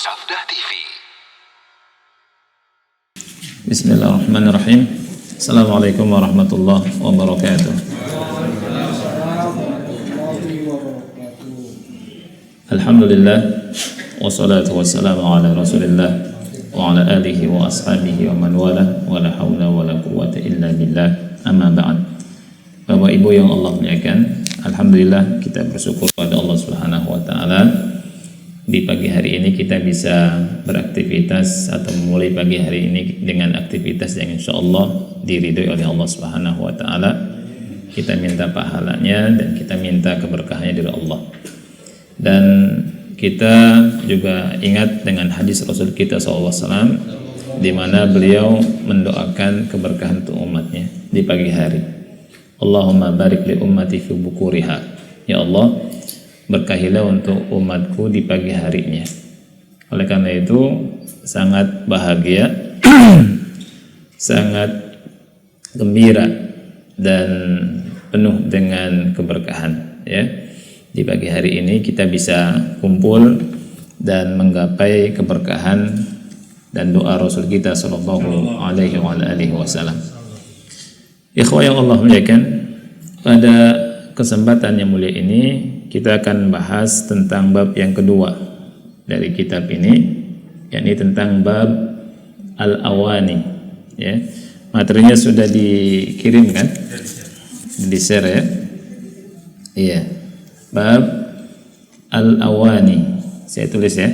Safdah TV. Bismillahirrahmanirrahim. Assalamualaikum warahmatullahi wabarakatuh. Alhamdulillah, wassalatu wassalamu ala rasulillah wa ala alihi wa ashabihi wa man wala wa la hawla wa la quwwata illa billah, amma ba'd. Bapak Ibu yang Allah muliakan, alhamdulillah kita bersyukur pada Allah Subhanahu wa taala. Di pagi hari ini kita bisa beraktivitas atau memulai pagi hari ini dengan aktivitas yang insya Allah diridhoi oleh Allah Subhanahu wa taala. Kita minta pahalanya dan kita minta keberkahannya dari Allah. Dan kita juga ingat dengan hadis Rasul kita SAW, di mana beliau mendoakan keberkahan untuk umatnya di pagi hari. Allahumma barik li ummati fi bukuriha. Ya Allah, berkahilah untuk umatku di pagi harinya. Oleh karena itu sangat bahagia, sangat gembira dan penuh dengan keberkahan, ya. Di pagi hari ini kita bisa kumpul dan menggapai keberkahan dan doa Rasul kita sallallahu alaihi wasallam. Ikhwah yang Allah muliakan, pada kesempatan yang mulia ini kita akan bahas tentang bab yang kedua dari kitab ini, yakni tentang bab al-awani, ya. Materinya sudah dikirimkan, di-share, ya. Iya. Bab al-awani. Saya tulis, ya.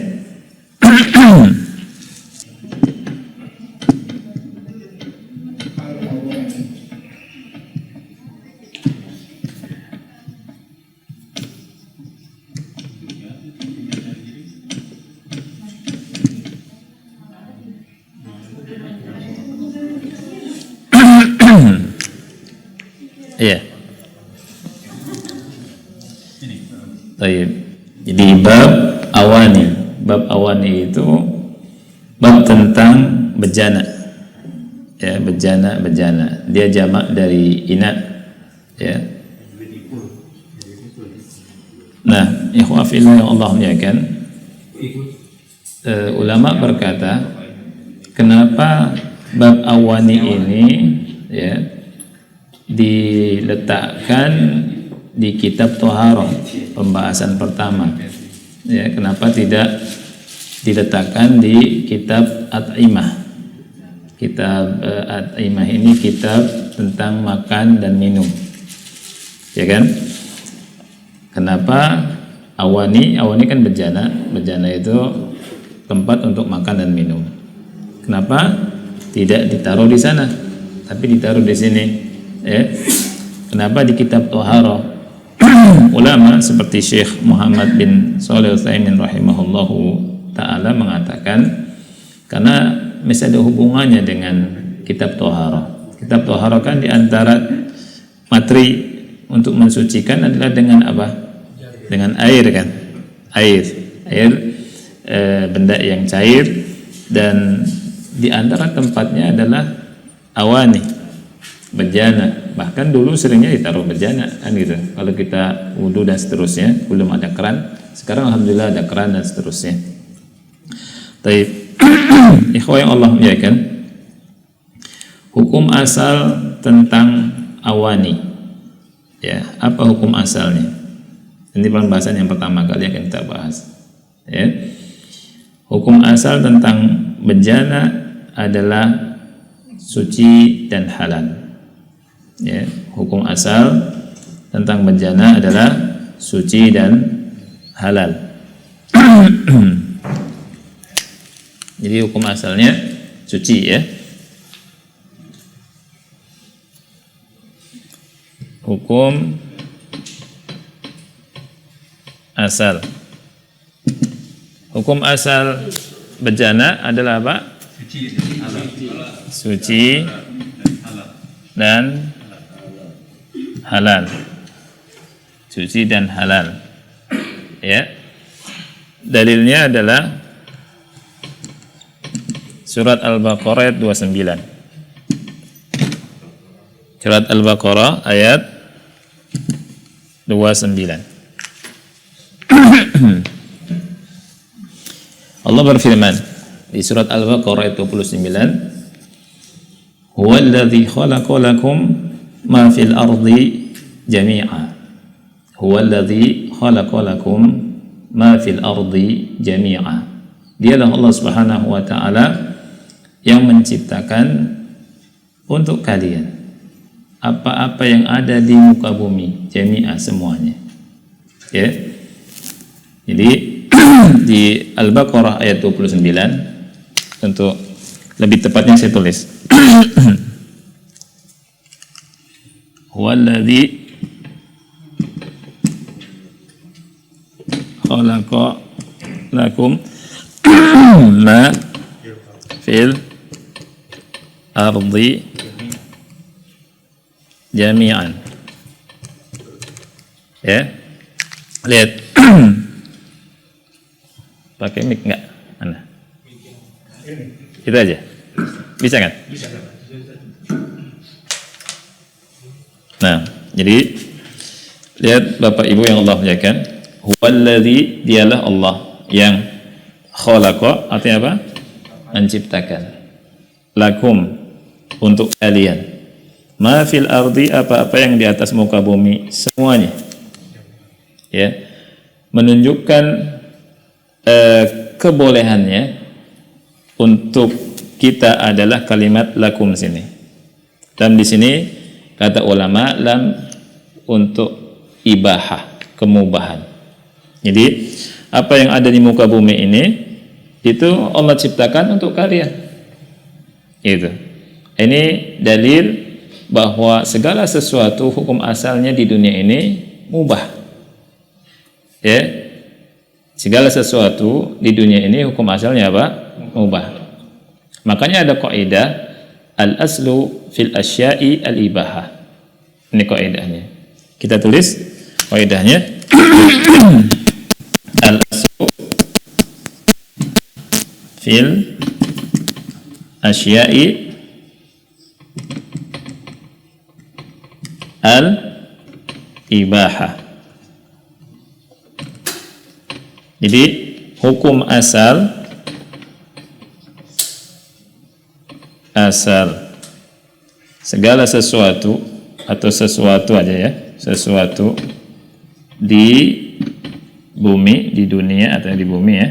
Iya. Baik. Jadi bab awani. Bab awani itu bab tentang bejana. Ya, bejana. Dia jamak dari ina. Ya. Nah, ikhwah fillah yang Allah muliakan, ulama berkata, kenapa bab awani ini, ya, diletakkan di kitab Thaharah, pembahasan pertama, ya, kenapa tidak diletakkan di kitab At'imah? Kitab At'imah ini kitab tentang makan dan minum, ya kan? Kenapa awani kan bejana itu tempat untuk makan dan minum. Kenapa tidak ditaruh di sana tapi ditaruh di sini? Ya. Kenapa di kitab Thaharah? Ulama seperti Syekh Muhammad bin Shalih Al-Utsaimin rahimahullahu taala mengatakan karena masih ada hubungannya dengan kitab Thaharah. Kitab Thaharah kan di antara materi untuk mensucikan adalah dengan apa? Dengan air, kan? Air, benda yang cair, dan di antara tempatnya adalah awani, bejana. Bahkan dulu seringnya ditaruh bejana, kan gitu. Kalau kita wudu dan seterusnya, belum ada keran. Sekarang alhamdulillah ada keran dan seterusnya. Taib. Ikhwah yang Allah muliakan, hukum asal tentang awani, ya, apa hukum asalnya? Ini pembahasan yang pertama kali yang kita bahas, ya. Hukum asal tentang bejana adalah suci dan halal. Ya, hukum asal tentang bejana adalah suci dan halal. Jadi hukum asalnya suci, ya. Hukum asal. Hukum asal bejana adalah apa? Suci dan halal. Suci dan halal. Ya. Dalilnya adalah surat Al-Baqarah ayat 29. Surat Al-Baqarah ayat 29. Allah berfirman di surat Al-Baqarah ayat 29, huwallazi khalaqalakum ma fil ardi jami'a. Huwallazi khalaqalakum ma fil ardi jami'a. Dialah Allah Subhanahu wa taala yang menciptakan untuk kalian apa-apa yang ada di muka bumi, jami'a, semuanya. Ya. Jadi di Al-Baqarah ayat 29, untuk lebih tepatnya saya tulis huwallazi khalaqa lakum ma fil ardi jami'an. Ya, lihat. Pakai mic enggak? Mana? Itu aja. Bisa kan? Bisa. Nah, jadi lihat Bapak Ibu yang Allah muliakan, huwallazi, dialah Allah yang khalaqa, artinya apa? Menciptakan. Lakum, untuk kalian. Ma fil ardi, apa-apa yang di atas muka bumi, semuanya. Ya. Menunjukkan kebolehannya untuk kita adalah kalimat lakum sini. Dan di sini kata ulama lam untuk ibahah, kemubahan. Jadi apa yang ada di muka bumi ini itu Allah ciptakan untuk kalian. Itu. Ini dalil bahwa segala sesuatu hukum asalnya di dunia ini mubah. Ya. Segala sesuatu di dunia ini hukum asalnya apa? Mubah. Makanya ada kaidah al-aslu fil asya'i al-ibahah. Ini kaidahnya. Kita tulis kaidahnya. Al-aslu fil asya'i al-ibahah. Jadi hukum asal segala sesuatu atau sesuatu aja ya, sesuatu di bumi, di dunia atau di bumi ya,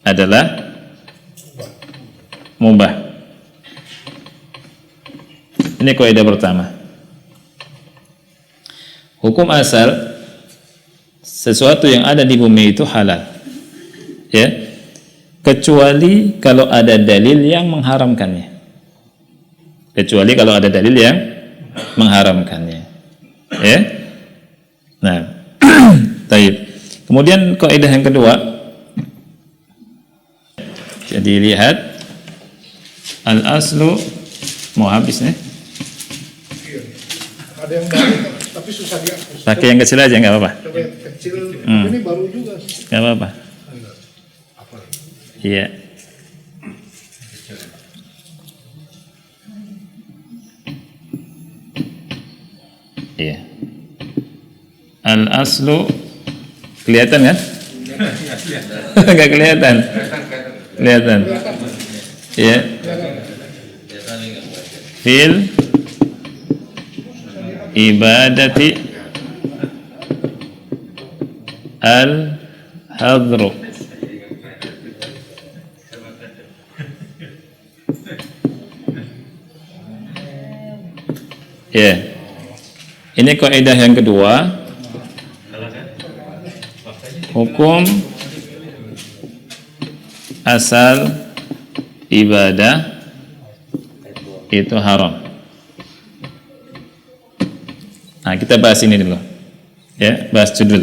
adalah mubah. Ini kaidah pertama. Hukum asal, sesuatu yang ada di bumi itu halal, ya, kecuali kalau ada dalil yang mengharamkannya. Kecuali kalau ada dalil yang mengharamkannya, ya. Nah, baik. Kemudian kaidah yang kedua, jadi lihat al-aslu, mau habis nih. Ada yang baru tapi susah dihapus. Pakai yang kecil aja, nggak apa-apa. Coba yang kecil, ini baru juga. Nggak apa-apa. Iya. Iya. Al-aslu kelihatan kan? Nggak kelihatan. Kelihatan. Iya. Fil ibadati al-hadru. Ya. Ini kaidah yang kedua. Hukum asal ibadah itu haram. Nah, kita bahas ini dulu. Ya, bahas judul.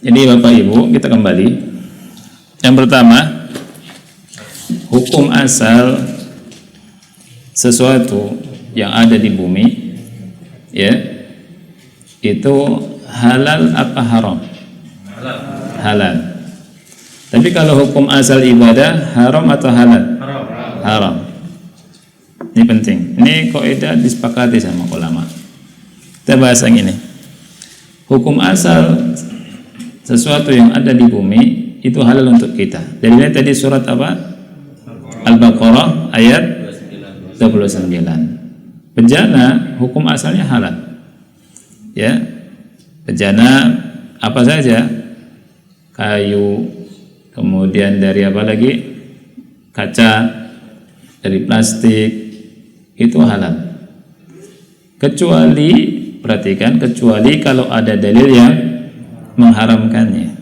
Jadi Bapak Ibu, kita kembali. Yang pertama, hukum asal sesuatu yang ada di bumi, ya, itu halal apa haram? Halal. Tapi kalau hukum asal ibadah haram atau halal? Haram. Ini penting. Ini kaidah disepakati sama ulama. Kita bahas yang ini. Hukum asal sesuatu yang ada di bumi itu halal untuk kita. Dalilnya tadi surat apa? Al-Baqarah ayat 29. Bejana hukum asalnya halal. Ya. Bejana apa saja? Kayu, kemudian dari apa lagi? Kaca, dari plastik, itu halal. Kecuali, perhatikan, kecuali kalau ada dalil yang mengharamkannya.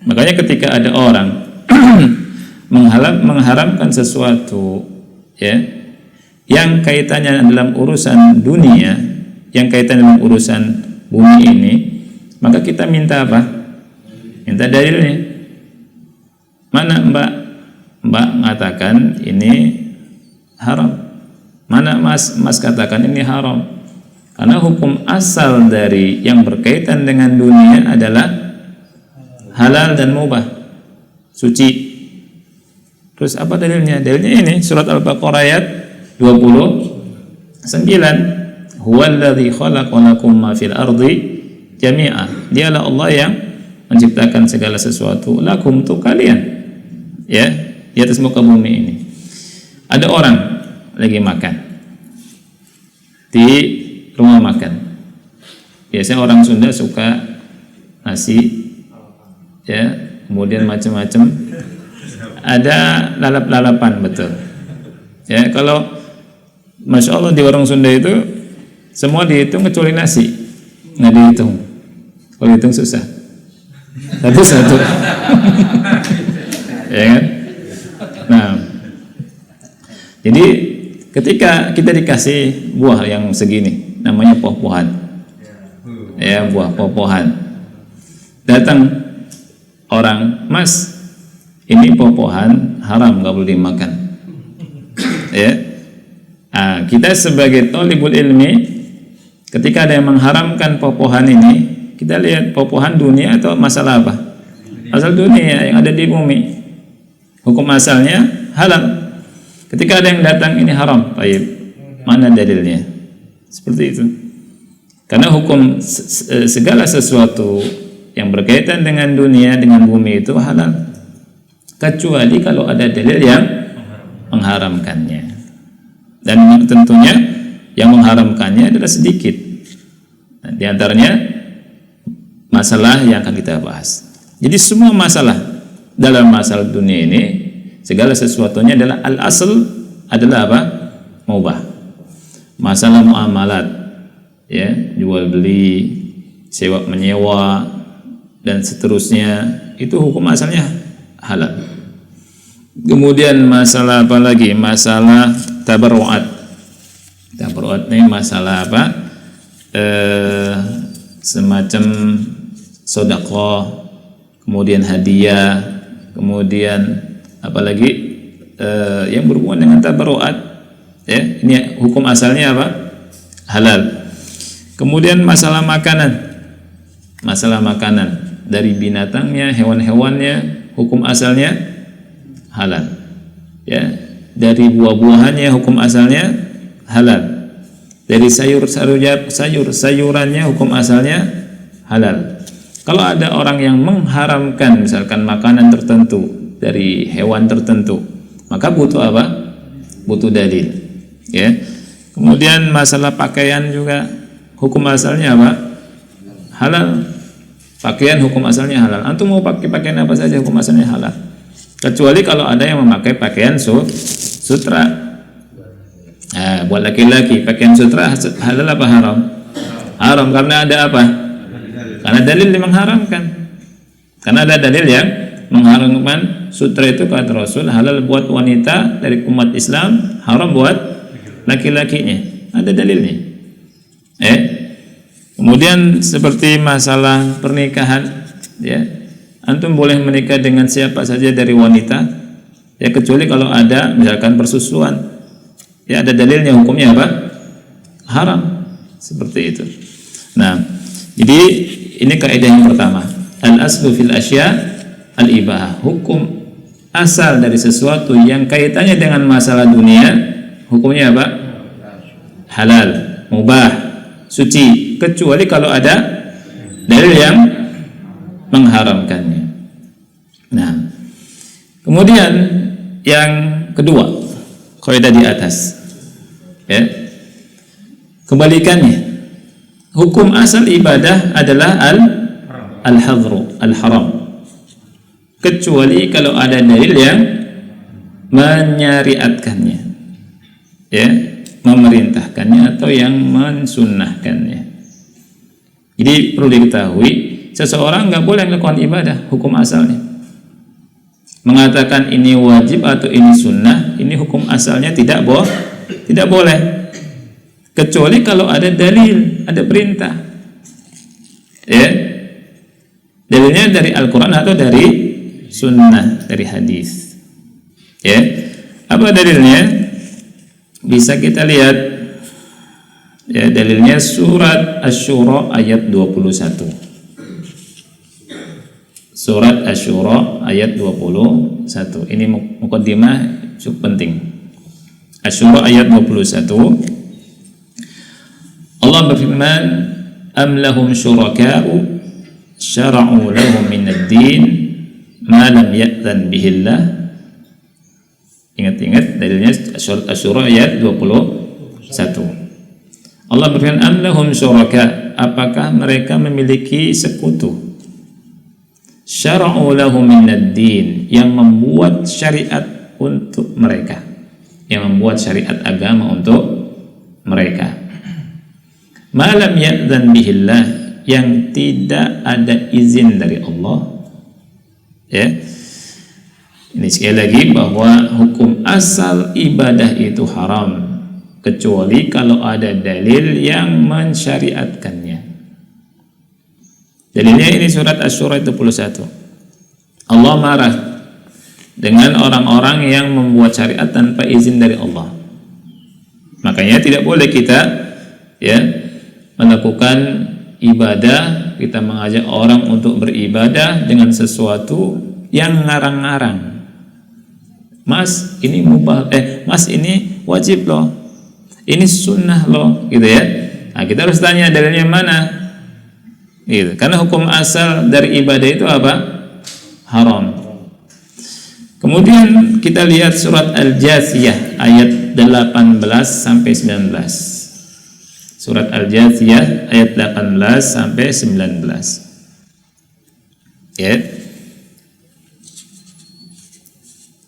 Makanya ketika ada orang mengharamkan sesuatu, ya, yang kaitannya dalam urusan dunia, yang kaitannya dalam urusan bumi ini, maka kita minta apa? Minta dalilnya. Mana Mbak mengatakan ini haram? Mana Mas katakan ini haram? Karena hukum asal dari yang berkaitan dengan dunia adalah halal dan mubah, suci. Terus apa dalilnya? Dalilnya ini surat Al-Baqarah ayat 29. Huwallazi khalaqa lakum ma fil ardi jami'a. Dialah Allah yang menciptakan segala sesuatu lakum, untuk kalian, ya, di atas muka bumi ini. Ada orang lagi makan di rumah makan. Biasanya orang Sunda suka nasi, ya, kemudian macam-macam. Ada lalap-lalapan, betul. Ya, kalau Masya Allah di warung Sunda itu semua dihitung kecuali nasi, nggak dihitung. Kalau dihitung susah. Satu-satu. Ya kan? Nah, jadi ketika kita dikasih buah yang segini, namanya poh-pohan, ya, buah poh-pohan. Datang orang, Mas, ini poh-pohan haram, nggak boleh dimakan. Ya, kita sebagai thalibul ilmi, ketika ada yang mengharamkan poh-pohan ini, kita lihat poh-pohan dunia atau masalah apa? Asal dunia yang ada di bumi. Hukum asalnya halal. Ketika ada yang datang ini haram, baik, mana dalilnya? Seperti itu. Karena hukum segala sesuatu yang berkaitan dengan dunia, dengan bumi itu halal, kecuali kalau ada dalil yang mengharamkannya. Dan tentunya yang mengharamkannya adalah sedikit. Nah, di antaranya masalah yang akan kita bahas. Jadi semua masalah dalam masalah dunia ini, segala sesuatunya adalah al-asl adalah apa? Mubah. Masalah muamalat, ya, jual beli, sewa menyewa, dan seterusnya, itu hukum asalnya halal. Kemudian masalah apa lagi? Masalah tabarruat. Tabarruat ini masalah apa? Semacam sedekah, kemudian hadiah, kemudian apalagi yang berhubungan dengan tabarruat, ya, ini hukum asalnya apa? Halal. Kemudian masalah makanan, dari binatangnya, hewan-hewannya, hukum asalnya halal, ya. Dari buah-buahannya hukum asalnya halal. Dari sayurannya hukum asalnya halal. Kalau ada orang yang mengharamkan misalkan makanan tertentu dari hewan tertentu, maka butuh apa? Butuh dalil, ya. Kemudian masalah pakaian juga hukum asalnya apa? Halal. Pakaian hukum asalnya halal. Antum mau pakai pakaian apa saja hukum asalnya halal. Kecuali kalau ada yang memakai pakaian sutra. Nah, buat laki-laki pakaian sutra halal apa haram? Haram karena ada apa? Karena dalil yang mengharamkan. Karena ada dalil yang mengharamkan sutra itu, kata Rasul, halal buat wanita dari umat Islam, haram buat laki-lakinya. Ada dalilnya. Kemudian seperti masalah pernikahan, ya, antum boleh menikah dengan siapa saja dari wanita, ya, kecuali kalau ada misalkan persusuan, ya, ada dalilnya, hukumnya apa? Haram. Seperti itu. Nah, jadi ini kaidah yang pertama, al-aslu fil asya al-ibahah. Hukum asal dari sesuatu yang kaitannya dengan masalah dunia, hukumnya apa? Halal, mubah, suci, kecuali kalau ada dalil yang mengharamkannya. Nah, kemudian yang kedua, kaidah di atas, ya, kebalikannya. Hukum asal ibadah adalah al-hadru, al-haram, kecuali kalau ada dalil yang menyariatkannya, ya, memerintahkannya atau yang mensunnahkannya. Jadi perlu diketahui, seseorang nggak boleh melakukan ibadah hukum asalnya, mengatakan ini wajib atau ini sunnah, ini hukum asalnya tidak boleh, kecuali kalau ada dalil, ada perintah, ya, dalilnya dari Al-Quran atau dari sunnah, dari hadis, ya. Apa dalilnya? Bisa kita lihat, ya, dalilnya surat Asy-Syura ayat 21. Surat Asy-Syura ayat 21. Ini muqaddimah cukup penting. Asy-Syura ayat 21. Allah berfirman, "Am lahum syuraka'u syara'u lahum minad din ma lam ya'zan bihillah." Ingat-ingat dalilnya surat Asy-Syura ayat 21. Allah berfirman, "Am lahum syuraka', apakah mereka memiliki sekutu? Syara'u lahum minad din, yang membuat syariat untuk mereka, yang membuat syariat agama untuk mereka. Ma lam ya'zan bihillah, yang tidak ada izin dari Allah." Ya. Ini sekali lagi bahwa hukum asal ibadah itu haram, kecuali kalau ada dalil yang mensyariatkannya. Dalilnya ini surat Asy-Syura 21. Allah marah dengan orang-orang yang membuat syariat tanpa izin dari Allah. Makanya tidak boleh kita, ya, melakukan ibadah, kita mengajak orang untuk beribadah dengan sesuatu yang ngarang-ngarang. Mas, ini mubah, Mas, ini wajib loh, ini sunnah loh, gitu ya. Nah, kita harus tanya dalilnya mana, gitu. Karena hukum asal dari ibadah itu apa? Haram. Kemudian kita lihat surat Al-Jathiyah ayat 18 sampai 19. Surat Al-Jathiyah ayat 18 sampai 19. Ya.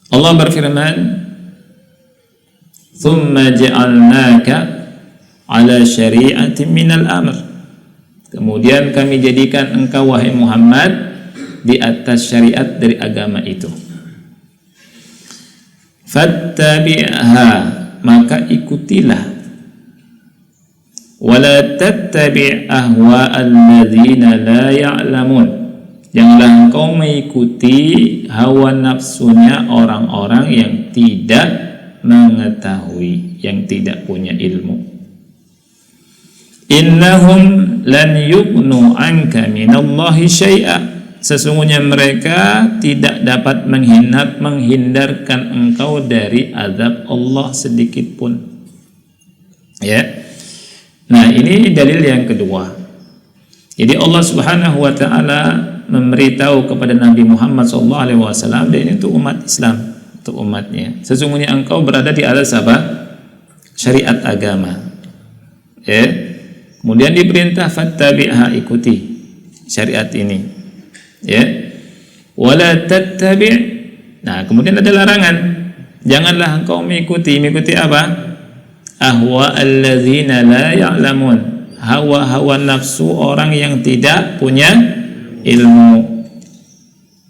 Allah berfirman, "Tsumma ja'alnaka 'ala syari'atin minal amr." Kemudian kami jadikan engkau, wahai Muhammad, di atas syariat dari agama itu. Fattabi'ha, maka ikutilah. Wala tattabi' ahwa'al ladzina la ya'lamun. Janganlah engkau mengikuti hawa nafsunya orang-orang yang tidak mengetahui, yang tidak punya ilmu. Innahum lan yughnu 'anka minallahi syai'a. Sesungguhnya mereka tidak dapat menghindarkan engkau dari azab Allah sedikit pun. Ya. Nah, ini dalil yang kedua. Jadi Allah Subhanahu wa taala memberitahu kepada Nabi Muhammad SAW, dan itu umat Islam, untuk umatnya, sesungguhnya engkau berada di atas apa? Syariat agama. Ya. Kemudian diperintah fattabi'ha, ikuti syariat ini. Ya. Wala tattabi'. Nah, kemudian ada larangan. Janganlah engkau mengikuti apa? Ahwa alladzina la ya'lamun. Hawa-hawa nafsu orang yang tidak punya ilmu.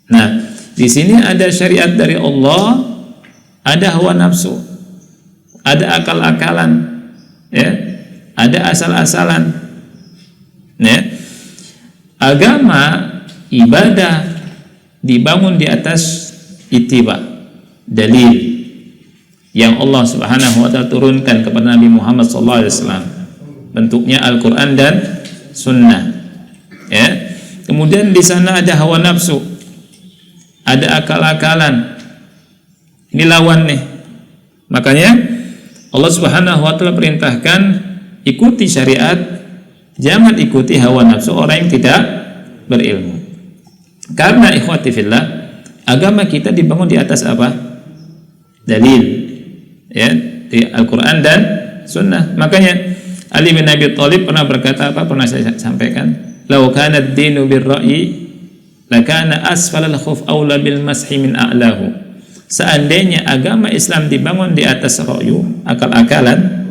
Nah, di sini ada syariat dari Allah, ada hawa nafsu, ada akal-akalan, ya, ada asal-asalan. Ya. Agama, ibadah dibangun di atas ittiba, dalil yang Allah Subhanahu wa taala turunkan kepada Nabi Muhammad SAW. Bentuknya Al-Quran dan Sunnah. Ya. Kemudian di sana ada hawa nafsu, ada akal-akalan. Ini lawan nih. Makanya Allah Subhanahu wa taala perintahkan ikuti syariat, jangan ikuti hawa nafsu orang yang tidak berilmu. Karena ikhwati fillah, agama kita dibangun di atas apa? Dalil, ya, di Al-Quran dan Sunnah. Makanya Ali bin Abi Thalib pernah berkata apa? Pernah saya sampaikan, "Lau kana ad-dinu bir-ra'yi lakana asfalal khuf aula bil mashi min a'lahu." Seandainya agama Islam dibangun di atas ra'yu, akal-akalan,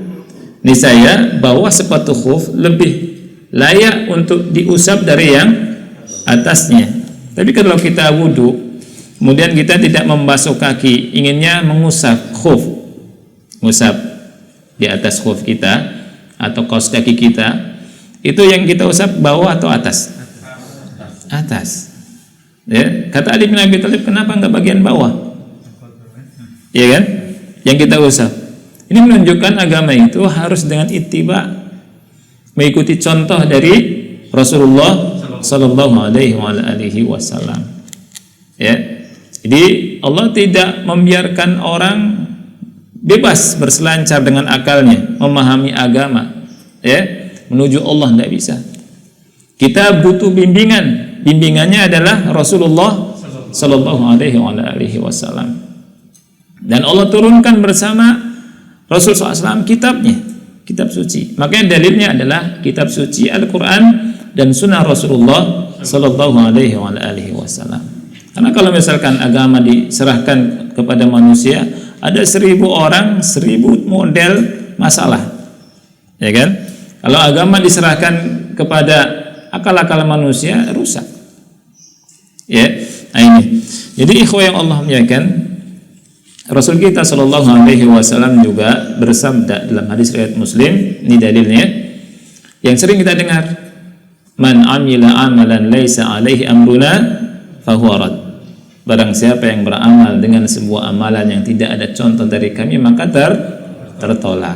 niscaya bawah sepatu khuf lebih layak untuk diusap dari yang atasnya. Tapi kalau kita wudu, kemudian kita tidak membasuh kaki, inginnya mengusap khuf, ngusap di atas khuf kita atau kaos kaki kita, itu yang kita usap bawah atau atas? Atas. Ya, kata Ali bin Abi Thalib, kenapa enggak bagian bawah? Ya kan? Yang kita usap. Ini menunjukkan agama itu harus dengan ittiba, mengikuti contoh dari Rasulullah sallallahu alaihi wasallam. Ya. Jadi Allah tidak membiarkan orang bebas berselancar dengan akalnya memahami agama, ya, menuju Allah, tidak bisa. Kita butuh bimbingan. Bimbingannya adalah Rasulullah sallallahu alaihi wasallam. Dan Allah turunkan bersama Rasul SAW kitabnya, kitab suci. Makanya dalilnya adalah kitab suci Al-Quran dan sunnah Rasulullah sallallahu alaihi wasallam. Karena kalau misalkan agama diserahkan kepada manusia, ada 1000 orang, 1000 model masalah, ya kan? Kalau agama diserahkan kepada akal-akal manusia, rusak. Ya, nah ini. Jadi ikhwah yang Allah muliakan, Rasul kita sallallahu alaihi wasallam juga bersabda dalam hadis riwayat Muslim, ini dalilnya yang sering kita dengar, man amila amalan laisa alaihi amruna fahuwa rad. Barang siapa yang beramal dengan sebuah amalan yang tidak ada contoh dari kami, maka tertolak.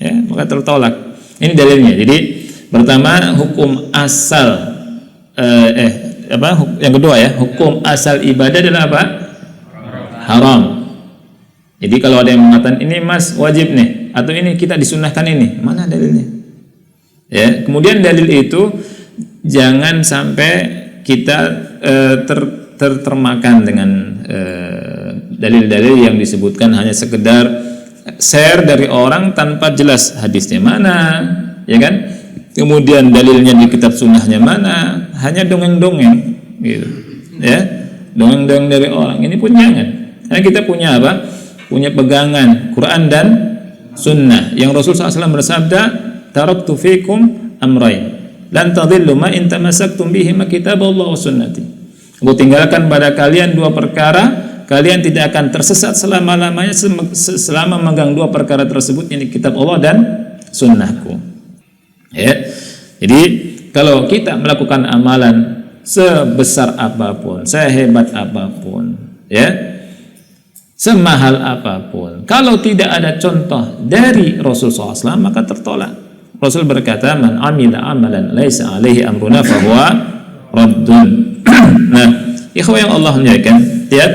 Ya, maka tertolak. Ini dalilnya. Jadi pertama, hukum asal yang kedua ya, hukum asal ibadah adalah apa? Haram. Jadi kalau ada yang mengatakan ini mas wajib nih, atau ini kita disunahkan ini, mana dalilnya? Ya, kemudian dalil itu jangan sampai kita termakan dengan dalil-dalil yang disebutkan hanya sekedar share dari orang tanpa jelas hadisnya mana, ya kan? Kemudian dalilnya di kitab sunnahnya mana, hanya dongeng-dongeng gitu, ya, dongeng-dongeng dari orang. Ini pun jangan. Karena kita punya apa? Punya pegangan Quran dan Sunnah. Yang Rasul SAW bersabda, taraktu fikum amrain lan tadhillu ma in tamassaktum bihima kitaballah wa sunnati. Aku tinggalkan pada kalian 2 perkara, kalian tidak akan tersesat selama-lamanya selama memegang 2 perkara tersebut, ini kitab Allah dan sunnahku. Ya. Jadi kalau kita melakukan amalan sebesar apapun, sehebat apapun, ya, semahal apapun, kalau tidak ada contoh dari Rasul SAW, maka tertolak. Rasul berkata, man amila amalan laisa alaihi amruna fahuwa raddun. Nah, ikhwah yang Allah muliakan, lihat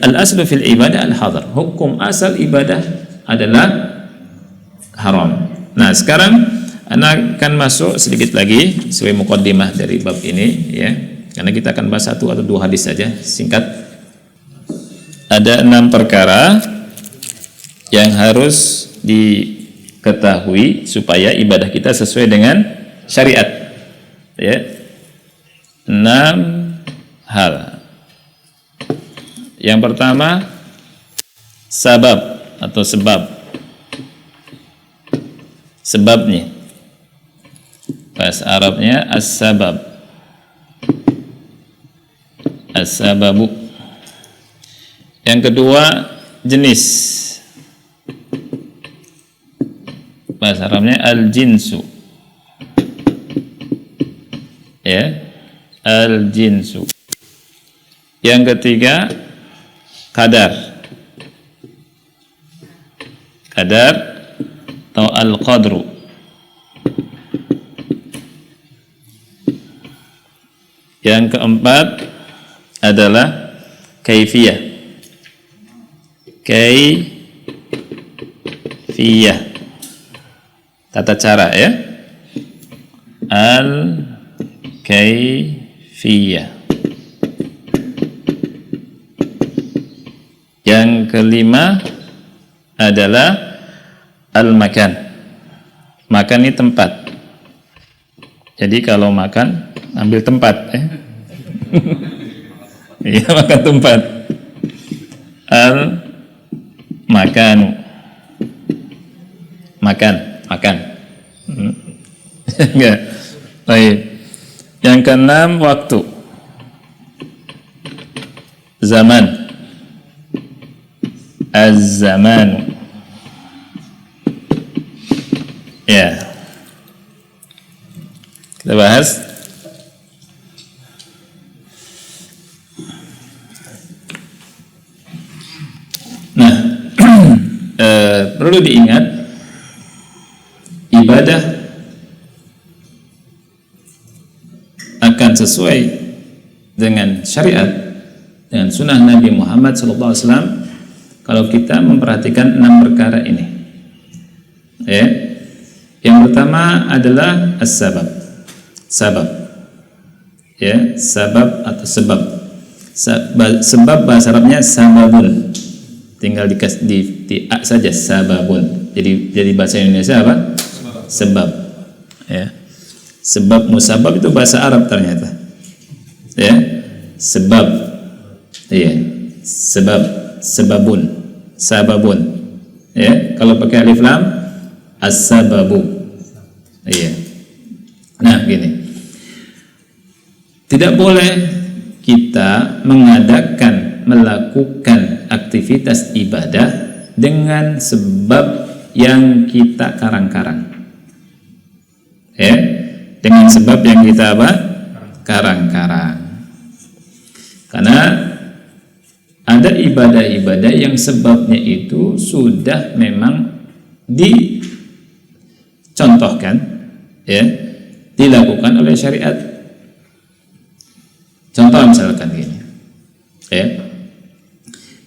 al-aslu fil ibadah al-hadar. Hukum asal ibadah adalah haram. Nah, sekarang Anda akan masuk sedikit lagi sebagai muqaddimah dari bab ini, ya. Karena kita akan bahas 1 atau 2 hadis saja, singkat. Ada 6 perkara yang harus diketahui supaya ibadah kita sesuai dengan syariat, ya. 6 hal. Yang pertama, sabab atau sebab. Sebabnya, bahasa Arabnya as-sabab, as-sababu. Yang kedua, jenis, bahasa Arabnya al-jinsu, ya, al-jinsu. Yang ketiga, kadar, kadar atau al-qadru. Yang keempat adalah kaifiyah, kaifiyah, tata cara, ya, al-kaifiyah. Yang kelima adalah al-makan. Makan ini tempat. Jadi kalau makan ambil tempat, iya, makan tempat. Al-makan, makan. Enggak. Baik. Yang keenam, waktu. Zaman. Az-zaman. Ya. Kita bahas. Nah, perlu diingat, ibadah akan sesuai dengan syariat, dengan sunnah Nabi Muhammad SAW kalau kita memperhatikan 6 perkara ini. Ya. Yang pertama adalah as-sabab. Sabab. Ya, sabab atau sebab. Sebab bahasa Arabnya sababun. Tinggal di a saja, sababun. Jadi bahasa Indonesia apa? Sebab. Ya. Sebab musabab itu bahasa Arab ternyata. Ya. Sebab. Iya. Sebab, sebabun, sababun. Ya, kalau pakai alif lam as-sababu. Iya. Nah, gini. Tidak boleh kita melakukan aktivitas ibadah dengan sebab yang kita karang-karang. Ya, dengan sebab yang kita apa? Karang-karang. Karena ada ibadah-ibadah yang sebabnya itu sudah memang dicontohkan, ya, dilakukan oleh syariat. Contoh misalkan gini, ya,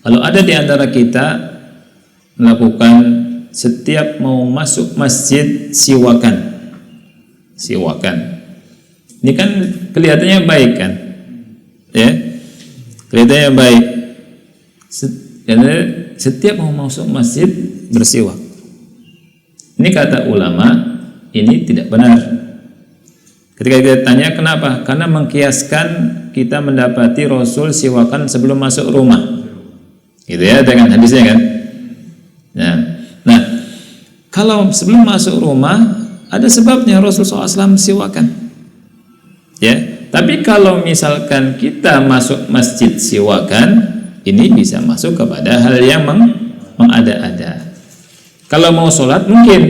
kalau ada di antara kita melakukan setiap mau masuk masjid siwakan. Ini kan kelihatannya baik kan, ya, kelihatannya baik. Setiap mau masuk masjid bersiwak. Ini kata ulama, ini tidak benar. Ketika kita tanya kenapa? Karena mengkiaskan kita mendapati Rasul siwakan sebelum masuk rumah, gitu ya, dengan hadisnya kan. Nah, kalau sebelum masuk rumah ada sebabnya Rasul SAW siwakan, ya. Tapi kalau misalkan kita masuk masjid siwakan, ini bisa masuk kepada hal yang mengada-ada. Kalau mau sholat mungkin,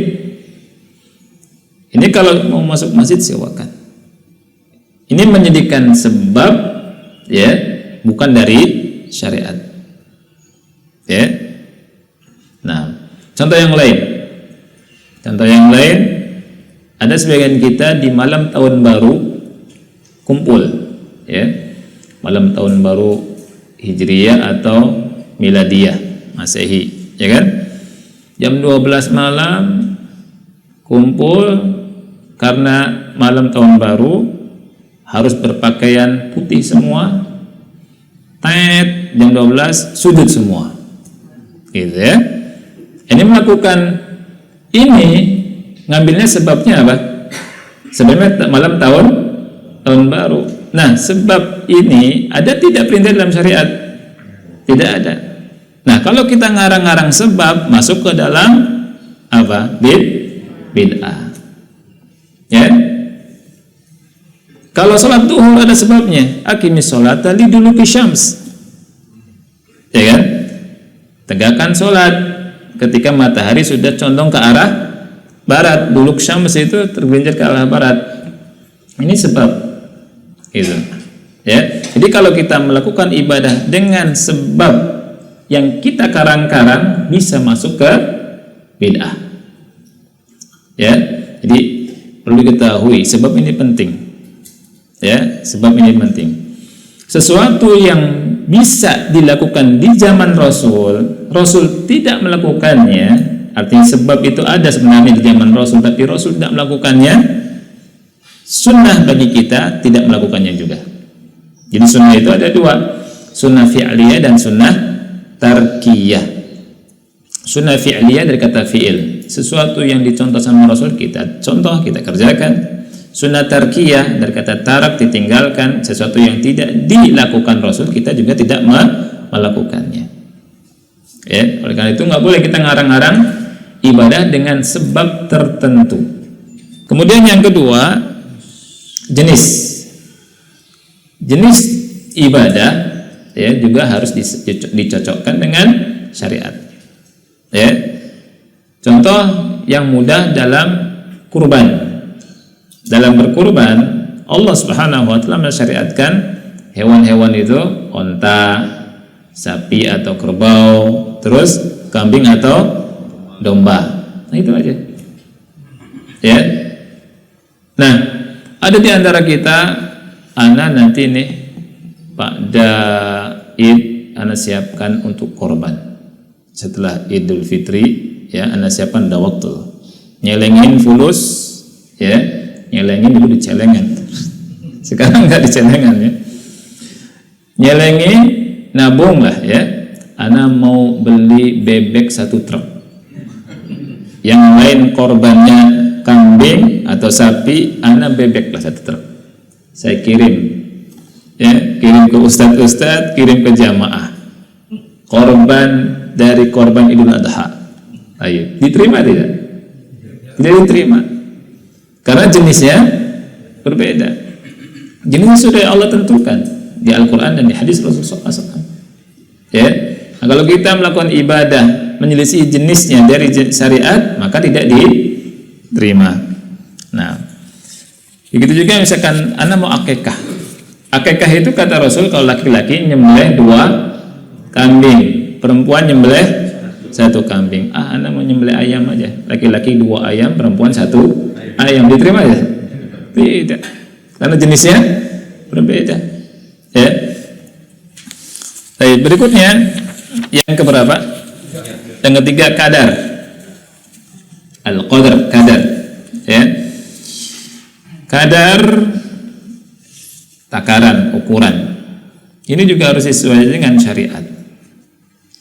ini kalau mau masuk masjid siwakan. Ini menjadikan sebab, ya, bukan dari syariat. Ya. Nah, contoh yang lain. Ada sebagian kita di malam tahun baru kumpul, ya. Malam tahun baru Hijriyah atau Miladiyah, Masehi, ya kan? Jam 12 malam kumpul karena malam tahun baru harus berpakaian putih semua. Jam 12 sujud semua, gitu ya. Ini melakukan ini, ngambilnya sebabnya apa? Sebabnya malam tahun baru. Nah, sebab ini ada tidak perintah dalam syariat? Tidak ada. Nah, kalau kita ngarang-ngarang sebab, masuk ke dalam apa? Bid'ah. Ya. Kalau sholat duhur ada sebabnya. Aqimis sholata liduluki syams. Ya kan? Tegakkan sholat ketika matahari sudah condong ke arah barat. Duluk syams itu tergelincir ke arah barat. Ini sebab. Gitu. Ya. Jadi kalau kita melakukan ibadah dengan sebab yang kita karang-karang, bisa masuk ke bid'ah. Ya. Jadi perlu diketahui sebab ini penting. Ya, sebab ini penting. Sesuatu yang bisa dilakukan di zaman Rasul tidak melakukannya, artinya sebab itu ada sebenarnya di zaman Rasul, tapi Rasul tidak melakukannya. Sunnah bagi kita tidak melakukannya juga. Jadi sunnah itu ada dua, sunnah fi'liyah dan sunnah tarkiyah. Sunnah fi'liyah dari kata fi'il, sesuatu yang dicontoh sama Rasul kita contoh, kita kerjakan. Sunnah tarkiyah dari kata tarak, ditinggalkan, sesuatu yang tidak dilakukan Rasul kita juga tidak melakukannya. Ya, oleh karena itu nggak boleh kita ngarang-ngarang ibadah dengan sebab tertentu. Kemudian yang kedua, jenis ibadah ya juga harus dicocokkan dengan syariat. Ya, contoh yang mudah dalam kurban. Dalam berkurban, Allah Subhanahu wa taala mensyariatkan hewan-hewan itu onta, sapi atau kerbau, terus kambing atau domba. Nah, itu aja. Ya. Nah, ada di antara kita, ana nanti nih pada Id ana siapkan untuk korban. Setelah Idul Fitri, ya ana siapkan ada waktu. Nyelengin fulus, ya. Nyelengin dulu di celengan, sekarang nggak di celengan ya. Nyelengin, nabung lah ya. Ana mau beli bebek 1 truk. Yang lain korbannya kambing atau sapi, ana bebek lah 1 truk. Saya kirim, ya, kirim ke ustadz, kirim ke jamaah. Korban dari korban Idul Adha. Ayo, diterima tidak? Tidak diterima. Karena jenisnya berbeda. Jenisnya sudah Allah tentukan di Al-Quran dan di hadis Rasulullah SAW. Ya, nah, kalau kita melakukan ibadah menyelisih jenisnya dari syariat, maka tidak diterima. Nah, begitu juga misalkan anak mau akikah. Akikah itu kata Rasul kalau laki-laki nyembelih 2 kambing, perempuan nyembelih 1 kambing. Anak mau nyembelih ayam aja. Laki-laki 2 ayam, perempuan 1 ayam. Diterima ya? Tidak. Karena jenisnya berbeda. Ya. Baik, berikutnya yang keberapa? Yang ketiga, kadar. Al-qadar, kadar. Ya. Kadar, takaran, ukuran. Ini juga harus disesuaikan dengan syariat.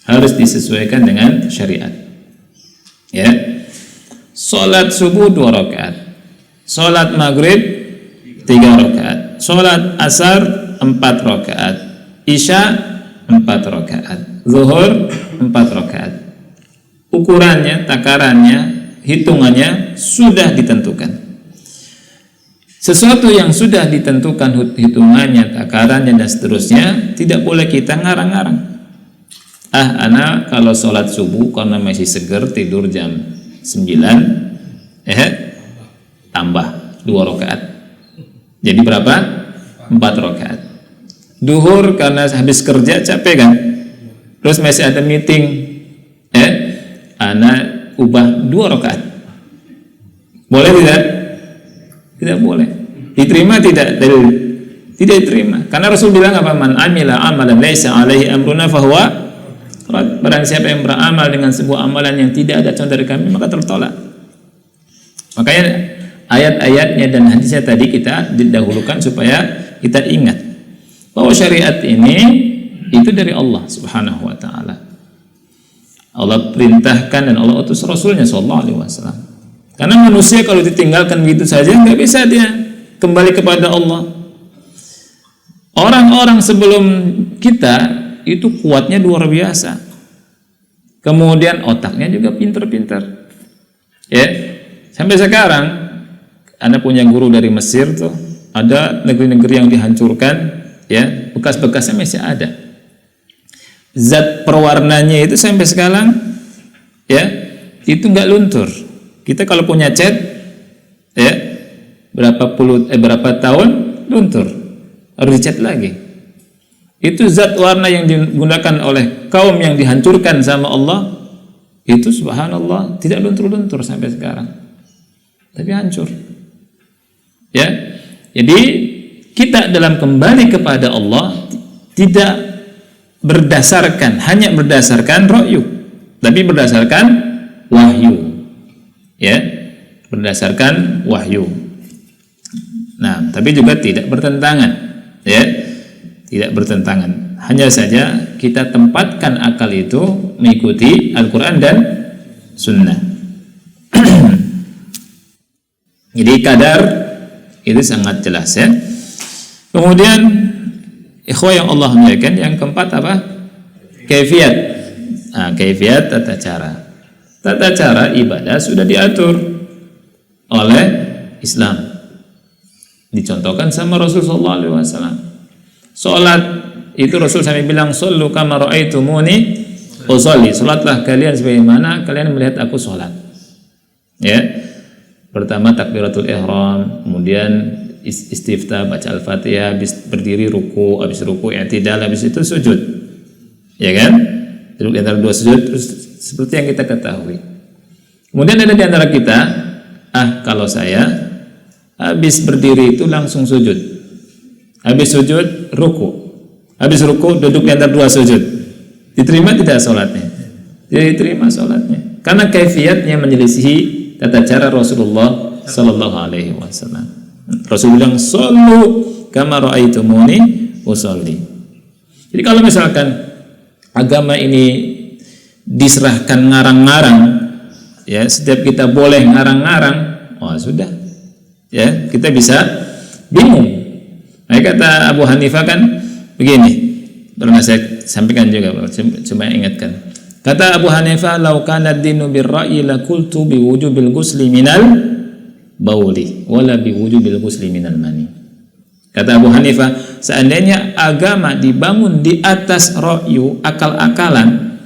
Harus disesuaikan dengan syariat. Ya. Salat subuh 2 rakaat. Salat maghrib 3 rakaat. Salat asar 4 rakaat. Isya 4 rakaat. Zuhur 4 rakaat. Ukurannya, takarannya, hitungannya sudah ditentukan. Sesuatu yang sudah ditentukan hitungannya, takarannya dan seterusnya, tidak boleh kita ngarang-ngarang. Anak kalau sholat subuh karena masih seger tidur jam 9, tambah 2 rakaat. Jadi berapa? 4 rakaat. Duhur karena habis kerja capek kan, terus masih ada meeting, anak ubah 2 rakaat. Boleh tidak? Tidak boleh. Diterima tidak? Tidak diterima. Karena Rasul bilang apa? Man amila amalan laisa alaihi amruna fahuwa. Barang siapa yang beramal dengan sebuah amalan yang tidak ada contoh dari kami, maka tertolak. Makanya ayat-ayatnya dan hadisnya tadi kita didahulukan supaya kita ingat bahwa syariat ini itu dari Allah Subhanahu wa taala. Allah perintahkan dan Allah utus Rasulnya sallallahu alaihi wasallam. Karena manusia kalau ditinggalkan begitu saja nggak bisa dia kembali kepada Allah. Orang-orang sebelum kita itu kuatnya luar biasa. Kemudian otaknya juga pinter-pinter. Ya. Sampai sekarang Anda punya guru dari Mesir tuh, ada negeri-negeri yang dihancurkan, ya, bekas-bekasnya masih ada. Zat perwarnanya itu sampai sekarang ya, itu enggak luntur. Kita kalau punya cat ya, berapa tahun luntur. Harus dicat lagi. Itu zat warna yang digunakan oleh kaum yang dihancurkan sama Allah, itu subhanallah tidak luntur-luntur sampai sekarang, tapi hancur. Ya, jadi kita dalam kembali kepada Allah tidak hanya berdasarkan ra'yu, tapi berdasarkan wahyu. Ya, berdasarkan wahyu. Nah, tapi juga tidak bertentangan. Ya. Tidak bertentangan. Hanya saja kita tempatkan akal itu mengikuti Al-Quran dan Sunnah. Jadi kadar itu sangat jelas ya. Kemudian ikhwah yang Allah muliakan, yang keempat apa? Kaifiyat. Kaifiyat tata cara. Tata cara ibadah sudah diatur oleh Islam. Dicontohkan sama Rasulullah SAW. Salat itu Rasul sampai bilang, "Shallu kama ra'aitumuni usolli." Salatlah kalian sebagaimana kalian melihat aku salat. Ya. Pertama takbiratul ihram, kemudian istiftah, baca Al-Fatihah, habis berdiri ruku, habis ruku i'tidal, habis itu sujud. Ya kan? Duduk di antara dua sujud terus seperti yang kita ketahui. Kemudian ada di antara kita, kalau saya habis berdiri itu langsung sujud. Habis sujud ruku. Habis ruku duduk di antara dua sujud. Diterima tidak salatnya? Tidak diterima salatnya. Karena kaifiyatnya menyelisihi tata cara Rasulullah sallallahu alaihi wasallam. Rasul bilang, "Shallu kama ra'aitumuni usolli." Jadi kalau misalkan agama ini diserahkan ngarang-ngarang, ya setiap kita boleh ngarang-ngarang, sudah, ya kita bisa bingung. Nah, kata Abu Hanifah kan begini, pernah saya sampaikan juga, cuma ingatkan. Kata Abu Hanifah, "Lau kana ad-dinu bir-ra'yi la qultu bi wujubil ghusli minal bauli wala bi wujubil ghusli minal mani." Kata Abu Hanifah, seandainya agama dibangun di atas ra'yu, akal-akalan,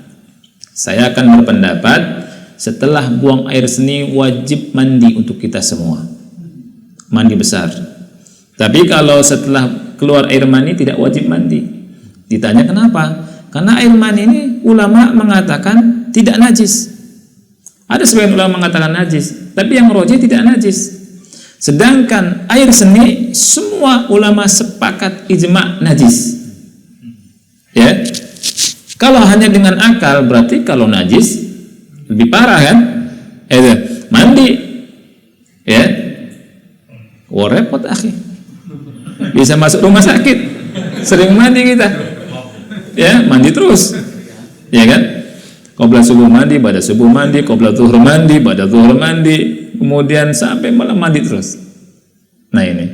saya akan berpendapat setelah buang air seni wajib mandi untuk kita semua. Mandi besar. Tapi kalau setelah keluar air mani tidak wajib mandi. Ditanya kenapa? Karena air mani ini ulama mengatakan tidak najis. Ada sebagian ulama mengatakan najis, tapi yang rajih tidak najis. Sedangkan air seni semua ulama sepakat ijma' najis. Ya. Kalau hanya dengan akal berarti kalau najis lebih parah kan? Mandi. Ya. Repot akhi. Bisa masuk rumah sakit. Sering mandi kita. Ya, mandi terus. Ya kan? Qobla subuh mandi, ba'da subuh mandi, qobla zuhur mandi, ba'da zuhur mandi, kemudian sampai malam mandi terus. Nah ini.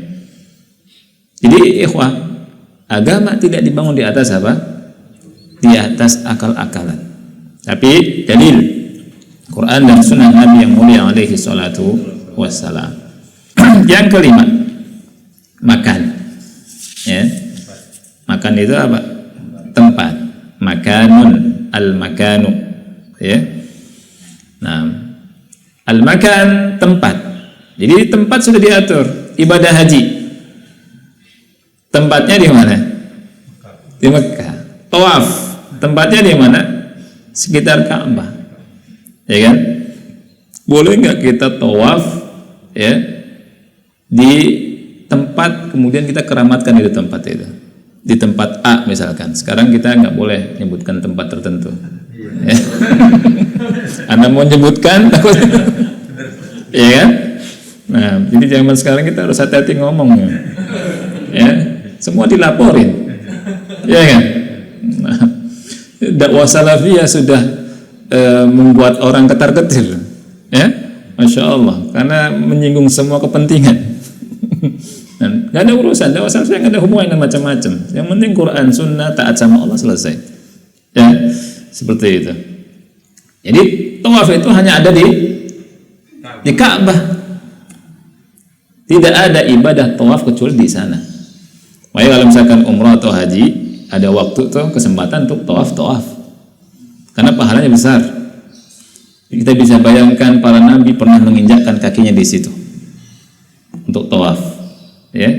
Jadi ikhwah, agama tidak dibangun di atas apa? Di atas akal-akalan. Tapi dalil Quran dan Sunnah Nabi yang mulia alaihi salatu wassalam. Yang kelima, makan. Ya. Makan itu apa? Tempat. Makanun, al-makanu. Ya. Nah, al-makan tempat. Jadi tempat sudah diatur. Ibadah haji tempatnya di mana? Di Mekah. Tawaf tempatnya di mana? Sekitar Ka'bah. Ya kan? Boleh nggak kita tawaf ya di tempat kemudian kita keramatkan di tempat itu? Di tempat A misalkan. Sekarang kita nggak boleh menyebutkan tempat tertentu. Ya. Anda mau menyebutkan takut, ya kan? Nah, jadi zaman sekarang kita harus hati-hati ngomong, ya. Semua dilaporin, ya kan? Nah, dakwah salafiyah sudah membuat orang ketar-ketir, ya, masya Allah, karena menyinggung semua kepentingan. Dan gak ada urusan, dakwah salafiyah gak ada hubungan dengan macam-macam. Yang penting Quran, Sunnah, taat sama Allah, selesai. Ya, seperti itu. Jadi tawaf itu hanya ada di Ka'bah. Tidak ada ibadah tawaf kecuali di sana. Makanya kalau misalkan umrah atau haji, ada waktu tuh kesempatan untuk tawaf. Karena pahalanya besar. Kita bisa bayangkan para nabi pernah menginjakkan kakinya di situ untuk tawaf. Ya.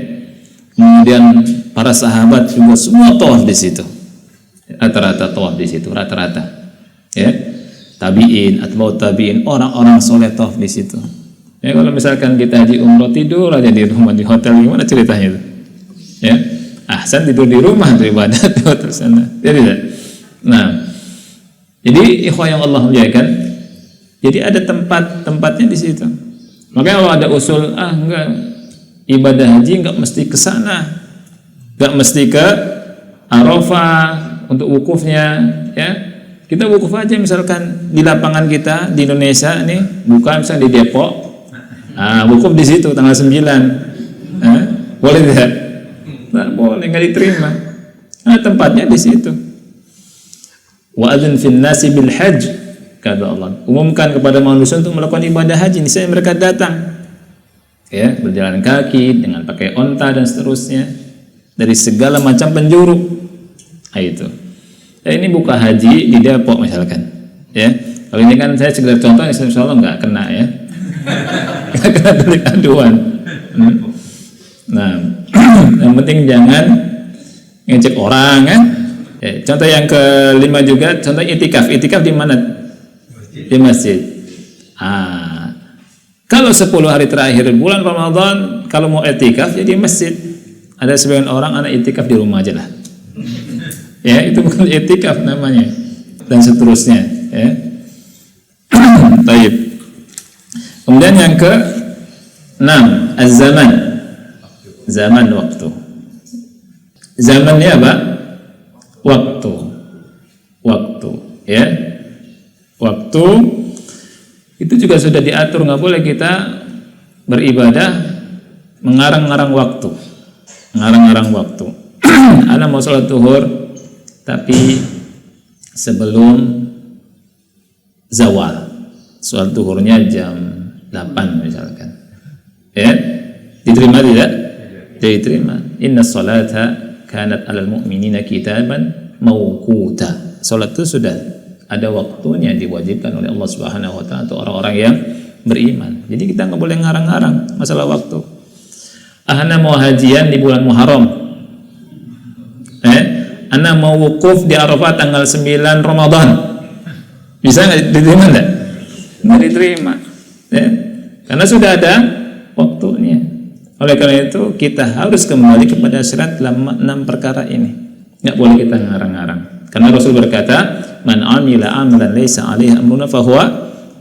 Kemudian para sahabat juga semua tawaf di situ. Rata-rata tawaf di situ, rata-rata. Ya. Tabi'in, atba'ut tabi'in, orang-orang soleh tawaf di situ. Ya, kalau misalkan kita haji umroh tidur aja di rumah di hotel, gimana ceritanya itu? Ya, ahsan tidur di rumah tuh ibadah di hotel sana. Ya tidak. Nah, jadi ikhwah yang Allah muliakan, jadi ada tempatnya di situ. Makanya kalau ada usul, enggak, ibadah haji enggak mesti ke sana, enggak mesti ke Arafah untuk wukufnya, ya. Kita wukuf aja misalkan di lapangan kita di Indonesia nih, bukan misalnya di Depok. Wukuf di situ tanggal 9. Boleh tidak? Nggak boleh, nggak diterima. Tempatnya di situ. Wa adzin fin nasi bil hajj, kata Allah. Umumkan kepada manusia untuk melakukan ibadah haji. Misalnya mereka datang, ya, berjalan kaki dengan pakai onta dan seterusnya dari segala macam penjuru. Itu. Ini buka haji di Depok misalkan, ya. Kalau ini kan saya sekedar contoh, insya Allah nggak kena, ya. Nggak kena delik aduan. Nah, yang penting jangan ngecek orang, kan. Ya, contoh yang kelima juga, contoh itikaf. Itikaf di mana? Di masjid. Kalau 10 hari terakhir bulan Ramadan, kalau mau itikaf ya di masjid. Ada sebagian orang anak itikaf di rumah aja lah. Ya, itu bukan itikaf namanya. Dan seterusnya, ya. Baik. Kemudian yang ke-6, az-zaman. Zaman, waktu. Zamannya apa? Waktu, ya. Waktu itu juga sudah diatur, nggak boleh kita beribadah mengarang-arang waktu. Ana mau sholat zuhur tapi sebelum zawal, sholat zuhurnya jam 8 misalkan, ya, diterima tidak? Diterima. Inna sholata kanat alal mu'minina kitaban mawquta. Salat itu sudah ada waktunya, diwajibkan oleh Allah Subhanahu wa taala untuk orang-orang yang beriman. Jadi kita nggak boleh ngarang-ngarang masalah waktu. Ana mau hajian di bulan Muharram. Ana mau wukuf di Arafah tanggal 9 Ramadan. Bisa nggak diterima enggak? Nggak diterima. Ya. Karena sudah ada waktunya. Oleh karena itu kita harus kembali kepada syariat dalam 6 perkara ini. Nggak boleh kita ngarang-ngarang. Karena Rasul berkata, "Man 'amila 'amalan laisa 'alaihi amruna fahuwa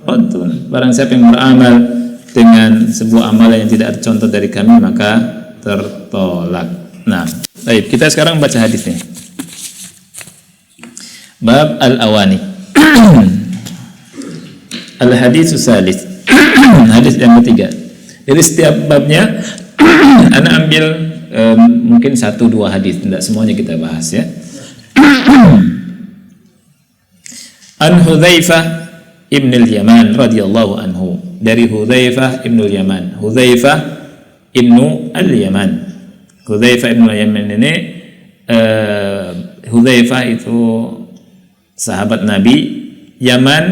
raddun." Barang siapa yang beramal dengan sebuah amalan yang tidak ada contoh dari kami, maka tertolak. Nah, baik, kita sekarang baca hadis ini. Bab al-awani. Al-hadits salis. Hadis yang ketiga. Jadi setiap babnya ana ambil mungkin 1-2 hadis, tidak semuanya kita bahas, ya. An Hudzaifah ibn al-Yaman radhiyallahu anhu, dari Hudzaifah ibn al-Yaman. Hudzaifah ibn al-Yaman. Hudzaifah ibn al-Yaman ini Hudzaifah itu sahabat Nabi, Yaman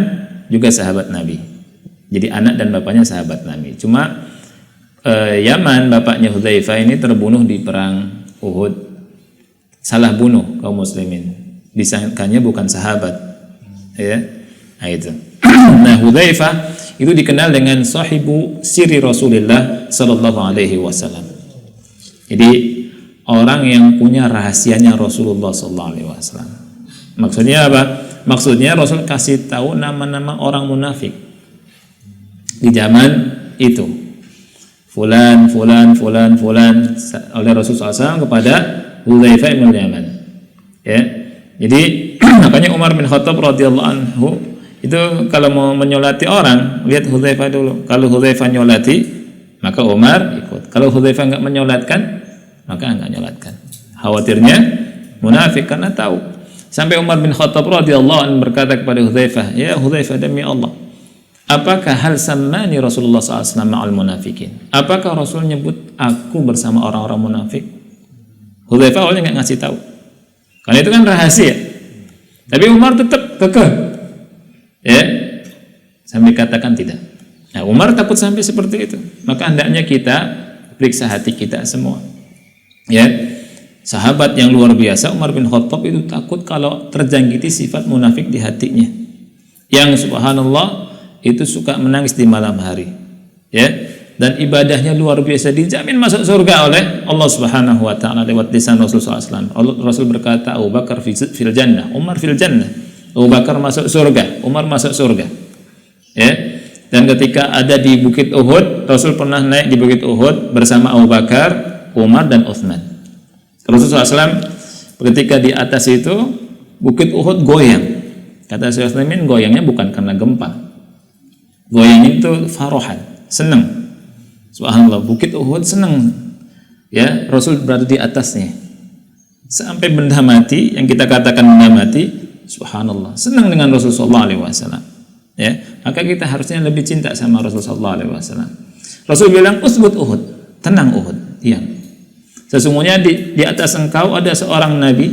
juga sahabat Nabi. Jadi anak dan bapaknya sahabat Nabi. Cuma Yaman, bapaknya Hudzaifah ini terbunuh di perang Uhud. Salah bunuh kaum muslimin. Disangkanya bukan sahabat. Ya. Nah, itu. Nah, Hudzaifah itu dikenal dengan sahibu sirri Rasulullah sallallahu alaihi wasallam. Jadi orang yang punya rahasianya Rasulullah sallallahu alaihi wasallam. Maksudnya apa? Maksudnya Rasul kasih tahu nama-nama orang munafik di zaman itu. Fulan oleh Rasulullah SAW kepada Hudzaifah bin Yaman. Ya. Jadi makanya Umar bin Khattab radhiyallahu anhu itu kalau mau menyolati orang, lihat Hudzaifah dulu. Kalau Hudzaifah nyolati, maka Umar ikut. Kalau Hudzaifah enggak menyolatkan, maka enggak nyolatkan. Khawatirnya munafik, karena tahu. Sampai Umar bin Khattab radhiyallahu anhu berkata kepada Hudzaifah, "Ya Hudzaifah, demi Allah, apakah hal sammani Rasulullah SAW ma'al munafikin?" Apakah Rasul nyebut aku bersama orang-orang munafik? Hudzaifah awalnya nggak ngasih tahu, karena itu kan rahasia. Tapi Umar tetap kekeh, ya, sampai katakan tidak. Nah, Umar takut sampai seperti itu. Maka hendaknya kita periksa hati kita semua. Ya, sahabat yang luar biasa Umar bin Khattab itu takut kalau terjangkiti sifat munafik di hatinya. Yang subhanallah itu suka menangis di malam hari, ya, dan ibadahnya luar biasa, dijamin masuk surga oleh Allah Subhanahu wa taala lewat lisan Rasulullah SAW. Rasul berkata, Abu Bakar fil jannah, Umar fil jannah. Abu Bakar masuk surga, Umar masuk surga. Ya. Dan ketika ada di Bukit Uhud, Rasul pernah naik di Bukit Uhud bersama Abu Bakar, Umar dan Utsman. Rasulullah SAW Ketika di atas itu Bukit Uhud goyang. Kata Syekh Utsaimin, goyangnya bukan karena gempa. Goyang itu farohan, senang. Subhanallah, Bukit Uhud senang. Ya, Rasul berada di atasnya. Sampai benda mati, yang kita katakan benda mati, subhanallah, senang dengan Rasulullah SAW. Ya, maka kita harusnya lebih cinta sama Rasulullah SAW. Rasul bilang, "Usbut Uhud, tenang Uhud, diam. Sesungguhnya di atas engkau ada seorang nabi,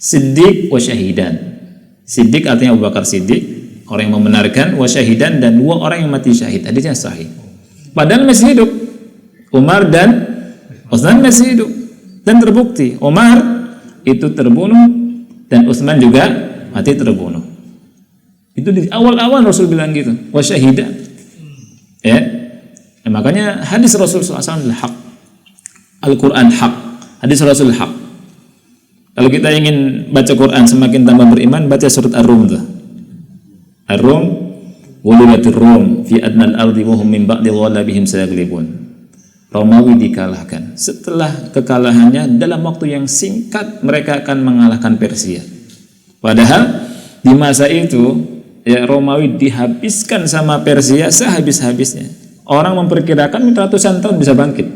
siddiq wa syahidan." Siddiq artinya Abu Bakar Siddiq, orang yang membenarkan, wa syahidan, dan 2 orang yang mati syahid. Hadisnya sahih. Padahal masih hidup. Umar dan Utsman masih hidup. Dan terbukti Umar itu terbunuh dan Utsman juga mati terbunuh. Itu di awal-awal Rasul bilang gitu, wa syahidan. Ya. Makanya hadis Rasul SAW adalah hak. Al-Quran hak. Hadis Rasul hak. Kalau kita ingin baca Quran semakin tambah beriman, baca surat Ar-Rum tuh. Ar-Rum, wulidatir Rum fi adnal ardi wa hum min ba'di ghalabihim sayaglibun. Romawi dikalahkan. Setelah kekalahannya dalam waktu yang singkat mereka akan mengalahkan Persia. Padahal di masa itu ya Romawi dihabiskan sama Persia sehabis-habisnya. Orang memperkirakan ratusan tahun bisa bangkit.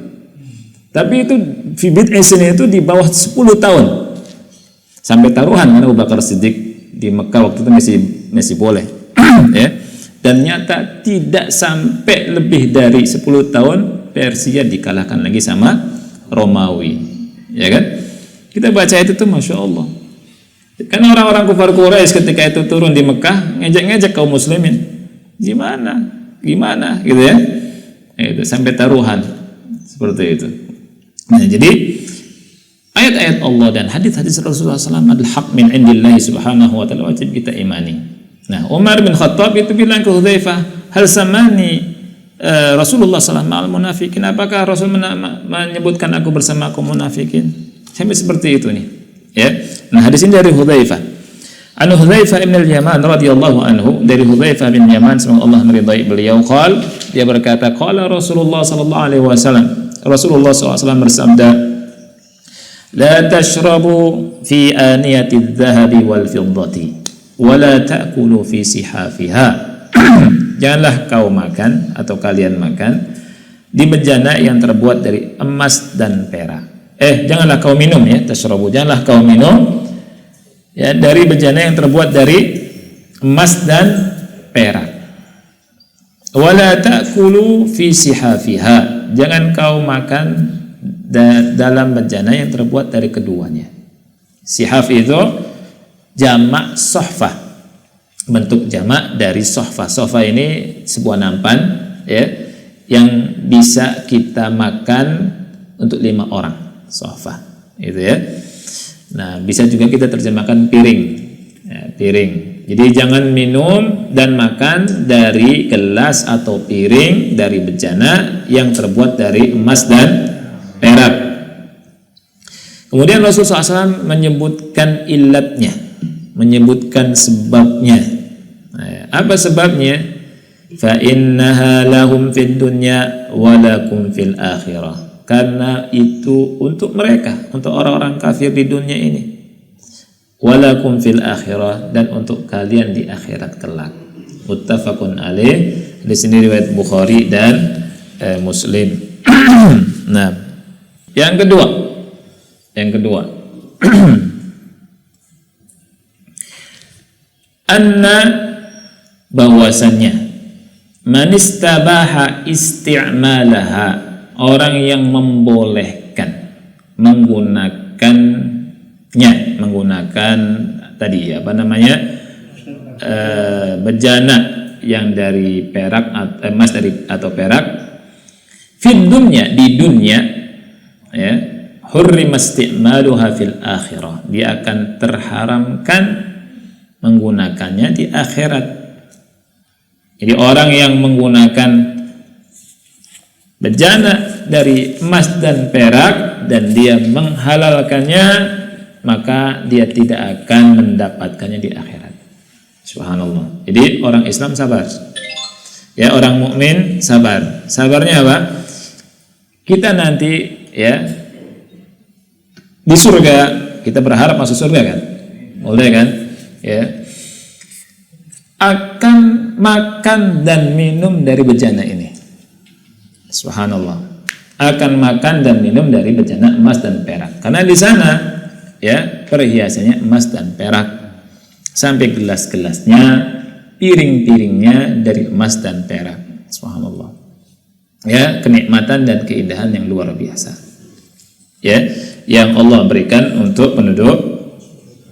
Tapi itu Fibit Esin itu di bawah 10 tahun. Sampai taruhan karena Abu Bakar Siddiq di Mekah waktu itu masih boleh. Ya. Dan nyata tidak sampai lebih dari 10 tahun Persia dikalahkan lagi sama Romawi. Ya kan? Kita baca itu tuh Masya Allah. Kan orang-orang kufar Quraisy ketika itu turun di Mekah ngejek-ngejek kaum muslimin. Gimana gitu ya. Itu sampai taruhan seperti itu. Nah, jadi ayat-ayat Allah dan hadis-hadis Rasulullah SAW adalah hak min indillahi subhanahu wa ta'ala, wajib kita imani. Nah, Umar bin Khattab itu bilang ke Hudzaifah, hal samani Rasulullah SAW ma'al munafikin, apakah Rasul menyebutkan aku bersama kaum munafikin? Sampai seperti itu nih. Ya. Nah, hadis ini dari Hudzaifah. An Hudzaifah bin al-Yaman radhiyallahu anhu, dari Hudzaifah bin Yaman semoga Allah meridai beliau, dia berkata, qala Rasulullah sallallahu alaihi wasallam, Rasulullah SAW bersabda, la tashrabu fi aniyati adh-dhahabi wal fiddati wa la ta'kulu fi sihafiha. Janganlah kau makan atau kalian makan di bejana yang terbuat dari emas dan perak. Janganlah kau minum ya, tashrabu, janganlah kau minum ya dari bejana yang terbuat dari emas dan perak. Wa la ta'kulu fi sihafiha. Jangan kau makan dalam bejana yang terbuat dari keduanya. Sihaf itu jamak sohfah, bentuk jamak dari sohfah. Sohfah ini sebuah nampan ya, yang bisa kita makan untuk 5 orang. Sohfah itu ya. Nah, bisa juga kita terjemahkan piring ya, piring. Jadi jangan minum dan makan dari gelas atau piring dari bejana yang terbuat dari emas dan perak. Kemudian Rasulullah SAW menyebutkan ilatnya, menyebutkan sebabnya. Nah, apa sebabnya? Fa innaha lahum fid dunya wa lakum fil akhirah. Karena itu untuk mereka, untuk orang-orang kafir di dunia ini. Wa lakum fil akhirah, dan untuk kalian di akhirat kelak. Muttafaqun alaih. Di sini riwayat Bukhari dan Muslim. Nah, yang kedua anna, bahwasannya manistabaha isti'malaha, orang yang membolehkan menggunakan tadi bejana yang dari perak atau emas atau perak fid dunya, di dunia ya, hurrima isti'maluha fil akhirah, dia akan terharamkan menggunakannya di akhirat. Jadi orang yang menggunakan bejana dari emas dan perak dan dia menghalalkannya, maka dia tidak akan mendapatkannya di akhirat. Subhanallah. Jadi orang Islam sabar. Ya, orang mukmin sabar. Sabarnya apa? Kita nanti ya di surga Kita berharap masuk surga kan? Boleh kan? Ya. Akan makan dan minum dari bejana ini. Subhanallah. Akan makan dan minum dari bejana emas dan perak. Karena di sana ya perhiasannya emas dan perak. Sampai gelas-gelasnya, piring-piringnya dari emas dan perak. Subhanallah. Ya, kenikmatan dan keindahan yang luar biasa. Ya, yang Allah berikan untuk penduduk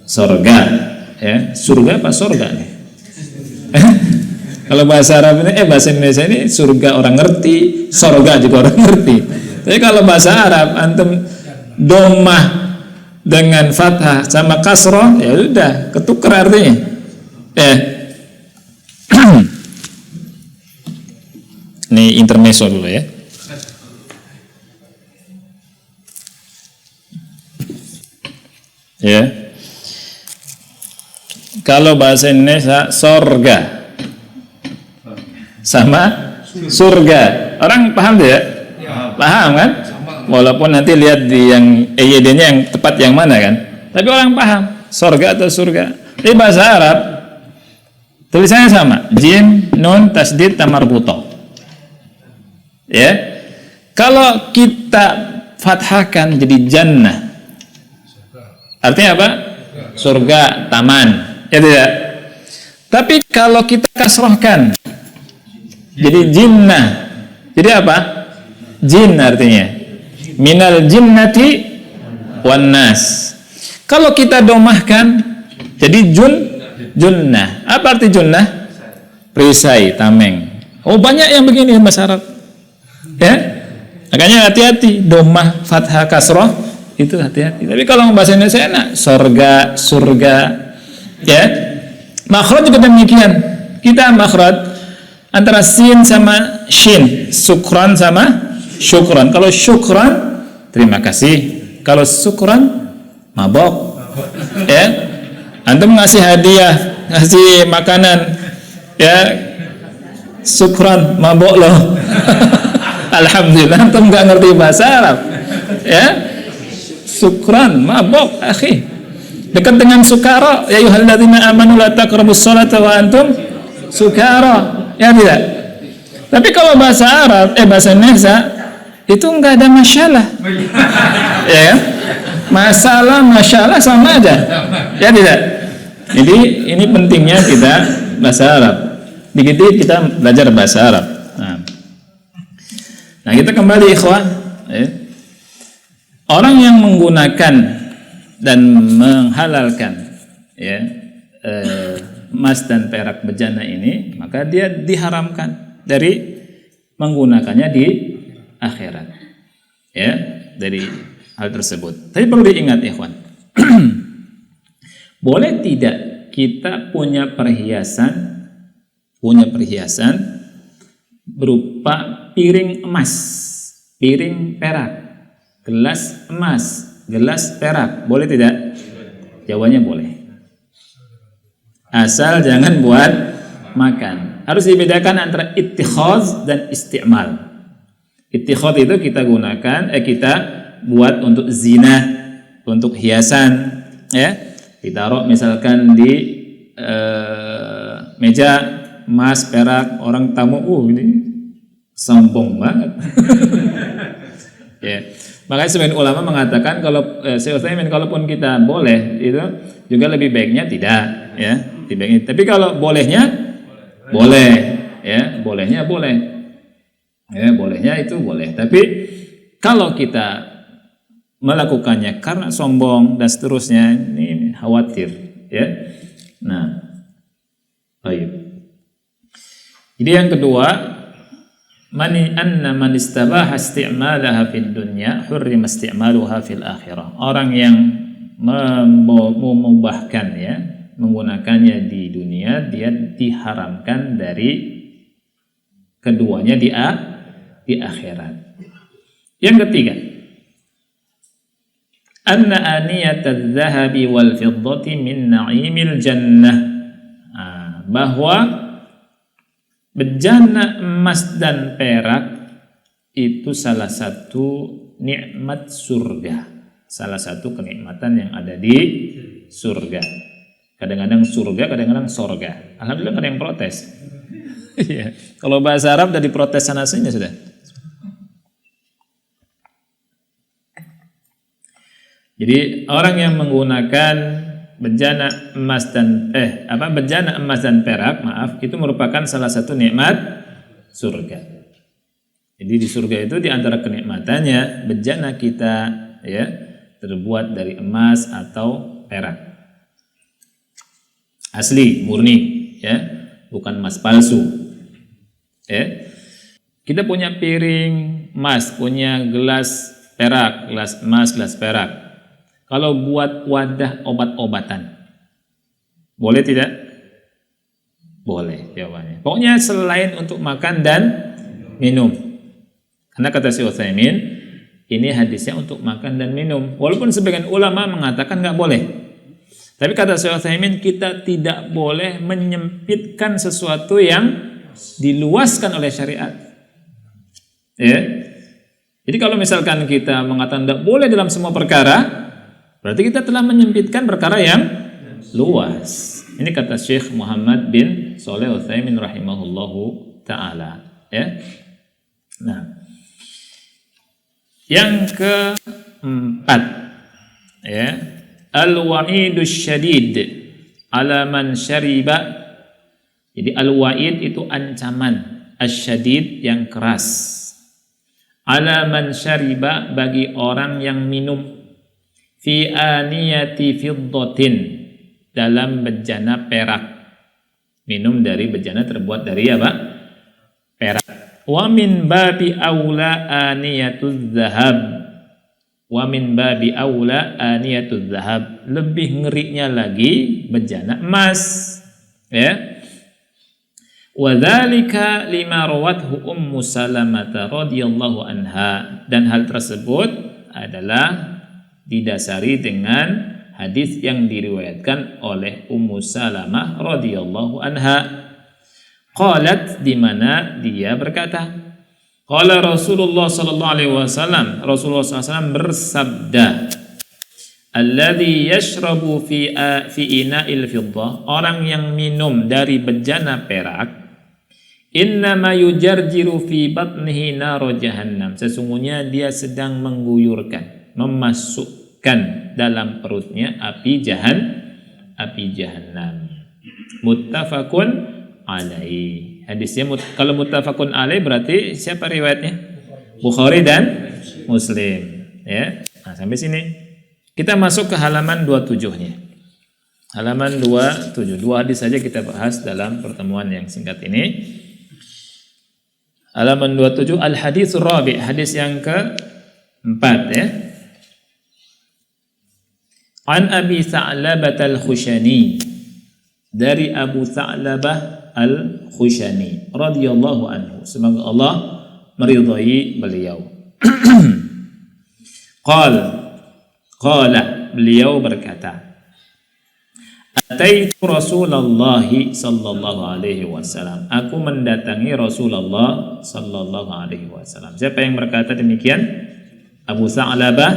surga. Ya, surga apa surga nih? Kalau bahasa Arab ini, bahasa Indonesia ini surga orang ngerti, surga juga orang ngerti. Tapi kalau bahasa Arab, antum domah dengan fathah sama kasroh, ya udah ketukar artinya. Ya. Ini intermezzo dulu ya. Ya. Kalau bahasa Indonesia sorga sama surga. Orang paham tidak? Paham kan? Walaupun nanti lihat di yang EYD-nya yang tepat yang mana kan. Tapi orang paham sorga atau surga. Di bahasa Arab tulisannya sama, jim, nun, tasdid, tamarbutoh. Ya, kalau kita fathahkan jadi jannah, artinya apa? Surga, taman, ya tidak. Tapi kalau kita kasrohkan jadi jinnah, jadi apa? Jin artinya, minal jinnati wan nas. Kalau kita domahkan jadi junnah. Apa arti junnah? Perisai, tameng. Oh, banyak yang begini bahasa Arab. Ya, makanya hati-hati domah fathah kasroh itu hati-hati. Tapi kalau bahasa Indonesia enak, sorga, surga, ya. Makhraj juga demikian. Kita makhraj antara sin sama shin, sukran sama syukran. Kalau syukran terima kasih, kalau syukran mabok. Ya, antum ngasih hadiah, ngasih makanan, ya, syukran mabok loh. Alhamdulillah, antum nggak ngerti bahasa Arab, ya. Syukran, mabok, akhi. Dekat dengan sukara, ya ayyuhalladzina amanu la taqrabus sholata wa antum sukara, ya tidak. Tapi kalau bahasa Arab, bahasa Indonesia itu nggak ada masalah, ya. Masalah sama aja, ya tidak. Jadi ini pentingnya kita bahasa Arab. Begitu kita belajar bahasa Arab. Nah, kita kembali ikhwah, ya. Orang yang menggunakan dan menghalalkan, ya, emas dan perak bejana ini, maka dia diharamkan dari menggunakannya di akhirat, ya, dari hal tersebut. Tapi perlu diingat ikhwan, boleh tidak kita punya perhiasan berupa piring emas, piring perak, gelas emas, gelas perak, boleh tidak? Jawabannya boleh. Asal jangan buat makan. Harus dibedakan antara ittikhaz dan isti'mal. Ittikhaz itu kita gunakan, kita buat untuk zina, untuk hiasan, ya. Ditaruh misalkan di meja emas, perak, orang tamu, ini sombong banget. Ya. Makanya sebagian ulama mengatakan kalau kalaupun kita boleh itu juga lebih baiknya tidak, ya. Tapi kalau bolehnya boleh, ya, bolehnya boleh. Ya, bolehnya itu boleh. Tapi kalau kita melakukannya karena sombong dan seterusnya, ini khawatir, ya. Nah, baik. Jadi yang kedua, man istabaha isti'malaha fid dunya hurrima isti'maluha fil akhirah. Orang yang memubahkan, ya, menggunakannya di dunia, dia diharamkan dari keduanya di akhirat. Yang ketiga, anna aniyatadz dzahabi wal fiddati min na'imil jannah. Bahwa bejana emas dan perak itu salah satu nikmat surga. salah satu kenikmatan yang ada di surga. Kadang-kadang surga, kadang-kadang sorga. Alhamdulillah ada yang protes. Iya. Kalau bahasa Arab udah diprotes sana sini sudah. Jadi orang yang menggunakan bejana emas dan perak, itu merupakan salah satu nikmat surga. Jadi di surga itu di antara kenikmatannya bejana kita ya terbuat dari emas atau perak. Asli, murni ya, bukan emas palsu. Ya. Kita punya piring emas, punya gelas perak, gelas emas, gelas perak. Kalau buat wadah obat-obatan, boleh tidak? Boleh jawabannya. Pokoknya selain untuk makan dan minum. Karena kata Syekh Utsaimin, ini hadisnya untuk makan dan minum. Walaupun sebagian ulama mengatakan nggak boleh. Tapi kata Syekh Utsaimin, kita tidak boleh menyempitkan sesuatu yang diluaskan oleh syariat. Ya. Jadi kalau misalkan kita mengatakan tidak boleh dalam semua perkara, berarti kita telah menyempitkan perkara yang luas. Ini kata Syekh Muhammad bin Shalih Al-Utsaimin rahimahullahu taala, ya. Nah, yang keempat, ya, al-wa'idus syadid ala man syariba. Jadi al-wa'id itu ancaman, asyadid yang keras. Ala man syariba bagi orang yang minum fi aniyati fiddatin dalam bejana perak. Minum dari bejana terbuat dari apa? Perak. Wa min babi aula aniyatuz zahab. Wa min babi aula aniyatuz zahab. Lebih ngerinya lagi bejana emas. Ya. Wa dzalika lima rawathu Ummu Salamah radhiyallahu anha, dan hal tersebut adalah didasari dengan hadis yang diriwayatkan oleh Ummu Salamah radhiyallahu anha. Qalat, di mana dia berkata, qala Rasulullah sallallahu alaihi wasallam, Rasulullah SAW bersabda, alladzi yashrabu fi ina'il fiddah, orang yang minum dari bejana perak, innama yujarjiru fi batnihi naro jahannam, sesungguhnya dia sedang mengguyurkan, memasukkan dalam perutnya api jahannam. Muttafaqun alaih. Hadisnya kalau muttafaqun alaih berarti siapa riwayatnya? Bukhari dan Muslim, ya. Nah, sampai sini kita masuk ke halaman 27-nya. Halaman 27. Dua hadis saja kita bahas dalam pertemuan yang singkat ini. Halaman 27, al-hadits rabi', hadis yang keempat, ya. An Abi Tha'labah al-Khushani, dari Abu Tha'labah al-Khushani radhiyallahu anhu, semoga Allah meridhai beliau. Qala, beliau berkata, ataitu Rasulullah sallallahu alaihi wasallam, aku mendatangi Rasulullah sallallahu alaihi wasallam. Siapa yang berkata demikian? Abu Tha'labah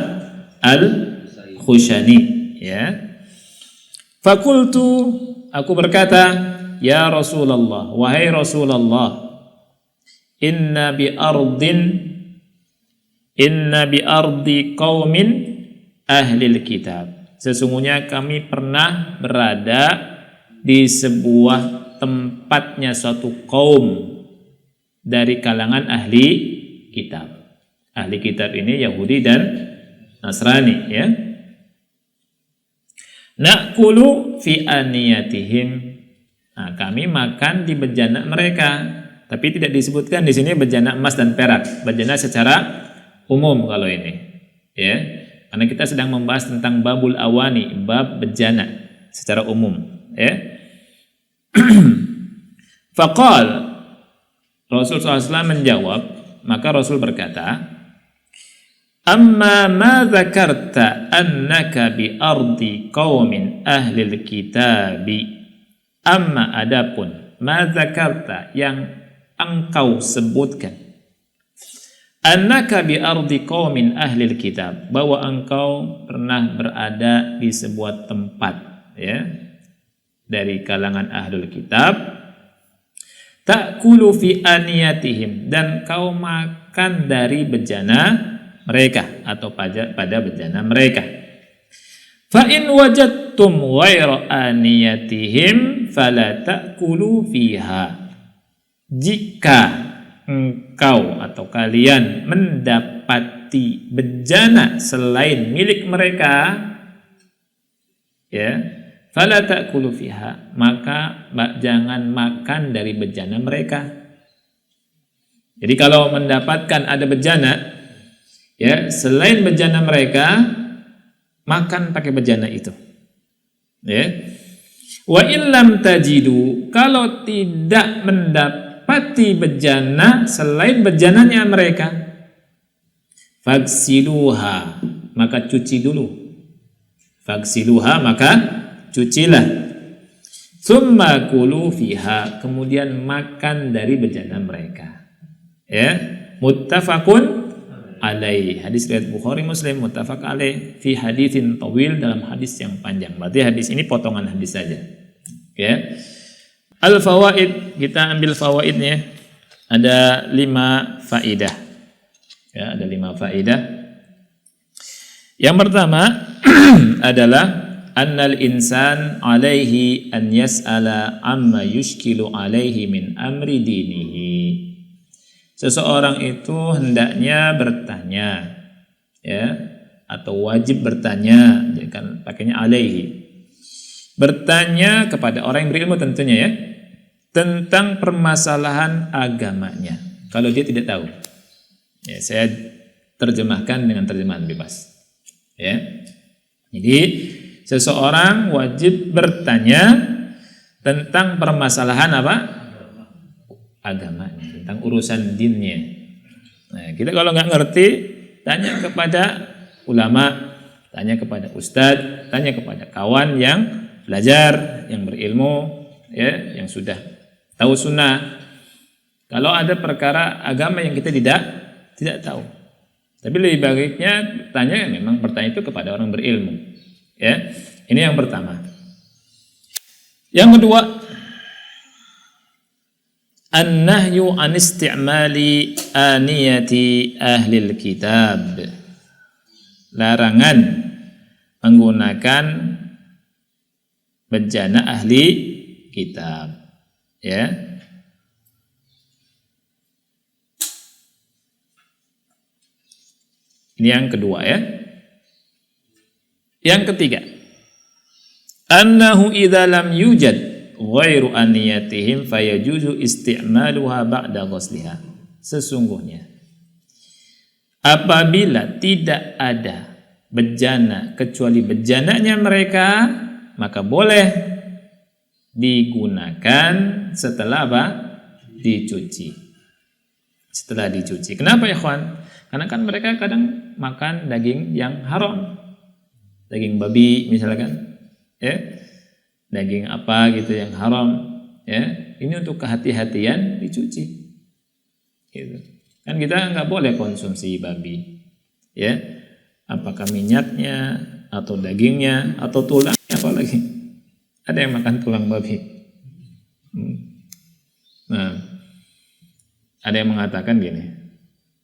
al-Khushani, ya. Fakultu, aku berkata, ya Rasulullah, wahai Rasulullah, inna bi ardi qaumin ahlil kitab, sesungguhnya kami pernah berada di sebuah tempatnya suatu kaum dari kalangan ahli kitab. Ahli kitab ini Yahudi dan Nasrani, ya. Na'kulu fi aniyatihim. Nah, kami makan di bejana mereka, tapi tidak disebutkan di sini bejana emas dan perak. Bejana secara umum kalau ini, ya. Karena kita sedang membahas tentang babul awani, bab bejana secara umum, ya. Faqal, Rasul SAW menjawab, maka Rasul berkata, amma ma dzakarta annaka bi ardi qaumin ahlil kitabi, amma adapun ma dzakarta yang engkau sebutkan, annaka bi ardi qaumin ahlil kitab, bahwa engkau pernah berada di sebuah tempat, ya, dari kalangan ahlul kitab, ta'kulu fi aniyatihim, dan kau makan dari bejana mereka atau pada bejana mereka. Fa in wajadtum ghaira aniyatihim fala ta'kulu fiha. Jika engkau atau kalian mendapati bejana selain milik mereka, ya, fala ta'kulu fiha, maka jangan makan dari bejana mereka. Jadi kalau mendapatkan ada bejana, ya, selain bejana mereka, makan pakai bejana itu. Ya. Wa illam tajidu, kalau tidak mendapati bejana selain bejananya mereka, fagsiluha, maka cuci dulu. Fagsiluha, maka cucilah. Tsumma kulu fiha, kemudian makan dari bejana mereka. Ya, muttafaqun alaih, hadis riwayat Bukhari Muslim, muttafaq alaih fi haditsin tawil, dalam hadis yang panjang. Berarti hadis ini potongan hadis saja. Ya. Al fawaid, kita ambil fawaidnya. Ada 5 faidah. Ya, ada 5 faidah. Yang pertama adalah annal insan alaihi an yas'ala amma yushkilu alaihi min amri dinihi. Seseorang itu hendaknya bertanya, ya, atau wajib bertanya, kan pakainya alaihi. Bertanya kepada orang yang berilmu tentunya, ya, tentang permasalahan agamanya kalau dia tidak tahu. Ya, saya terjemahkan dengan terjemahan bebas. Ya. Jadi seseorang wajib bertanya tentang permasalahan apa? Agamanya, tentang urusan dinnya. Nah, kita kalau nggak ngerti, tanya kepada ulama, tanya kepada ustadz, tanya kepada kawan yang belajar, yang berilmu, ya, yang sudah tahu sunnah. Kalau ada perkara agama yang kita tidak tahu, tapi lebih baiknya tanya, memang bertanya itu kepada orang berilmu. Ya, ini yang pertama. Yang kedua, an-nahyu an isti'mali aniyati ahlil kitab. Larangan menggunakan bejana ahli kitab. Ya. Ini yang kedua, ya. Yang ketiga, annahu idza lam yujad ghairu aniyatihim fayajuzu isti'maluha ba'da ghusliha. Sesungguhnya apabila tidak ada bejana kecuali bejananya mereka, maka boleh digunakan setelah apa? Dicuci. Setelah dicuci. Kenapa ya, kawan? Karena kan mereka kadang makan daging yang haram. Daging babi misalkan, ya. Daging apa gitu yang haram, ya. Ini untuk kehati-hatian dicuci. Gitu. Kan kita nggak boleh konsumsi babi, ya. Apakah minyaknya atau dagingnya atau tulangnya, apalagi ada yang makan tulang babi. Nah, ada yang mengatakan gini,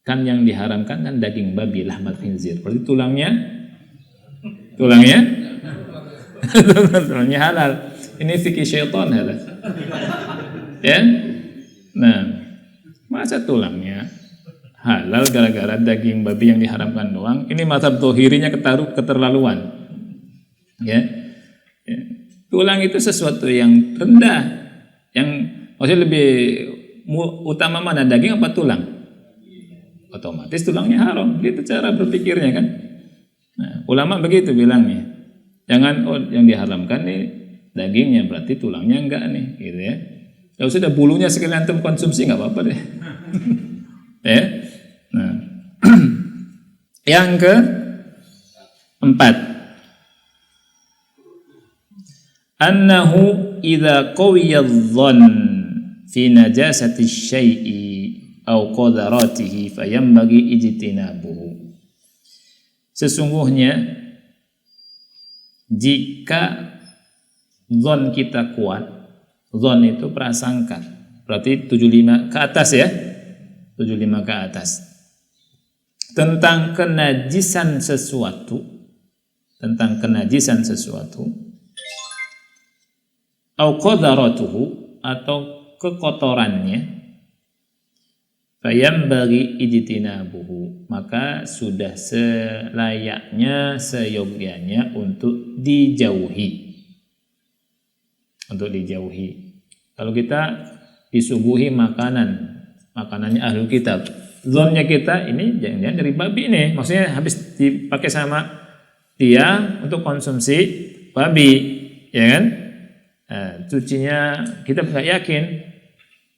kan yang diharamkan kan daging babi, lahmat khinzir, berarti tulangnya tulangnya halal. Ini fikih syaitan halal, ya. Nah, masa tulangnya halal gara-gara daging babi yang diharamkan doang? Ini mazhab zahirinya keterlaluan, ya. Ya. Tulang itu sesuatu yang rendah, yang maksudnya lebih utama mana, daging apa tulang? Otomatis tulangnya haram, gitu cara berpikirnya kan. Nah, ulama begitu bilangnya. Jangan yang diharamkan nih dagingnya, berarti tulangnya enggak nih, gitu ya. Kalau sudah bulunya sekalian antum konsumsi nggak apa-apa deh. Ya. Nah, yang keempat, annahu idza qawiya adh-dhann fi najasati syai'i au qadaratihi fayambaghi ijtinabuhu. Sesungguhnya jika zon kita kuat, zon itu prasangka, berarti 75 ke atas ya, 75 ke atas, tentang kenajisan sesuatu, au qadaratuhu, atau kekotorannya, fayambaghi ijtinabuhu, maka sudah selayaknya, seyogyanya untuk dijauhi. Kalau kita disuguhi makanannya ahli kitab, zonnya kita ini jangan dari babi nih, maksudnya habis dipakai sama dia untuk konsumsi babi, ya kan? Cucinya kita nggak yakin,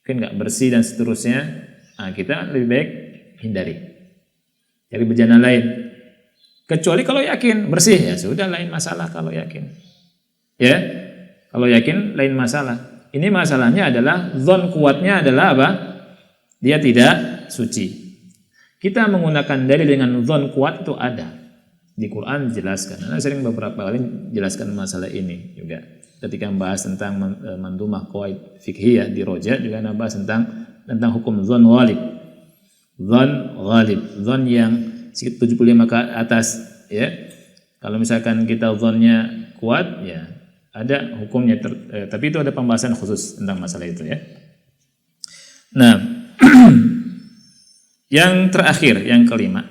mungkin nggak bersih dan seterusnya. Kita lebih baik hindari, cari bejana lain. Kecuali kalau yakin bersih, ya sudah, lain masalah kalau yakin. Ya, kalau yakin lain masalah. Ini masalahnya adalah zon kuatnya adalah apa? Dia tidak suci. Kita menggunakan dalil dengan zon kuat itu ada di Quran, dijelaskan. Saya sering beberapa kali jelaskan masalah ini juga. Ketika membahas tentang mandumah qawaid fiqhiyah di Roja, juga membahas tentang hukum zon ghalib. Zon yang 75 ke atas, ya. Kalau misalkan kita zonnya kuat, ya ada hukumnya, tapi itu ada pembahasan khusus tentang masalah itu, ya. Nah, yang terakhir, yang kelima,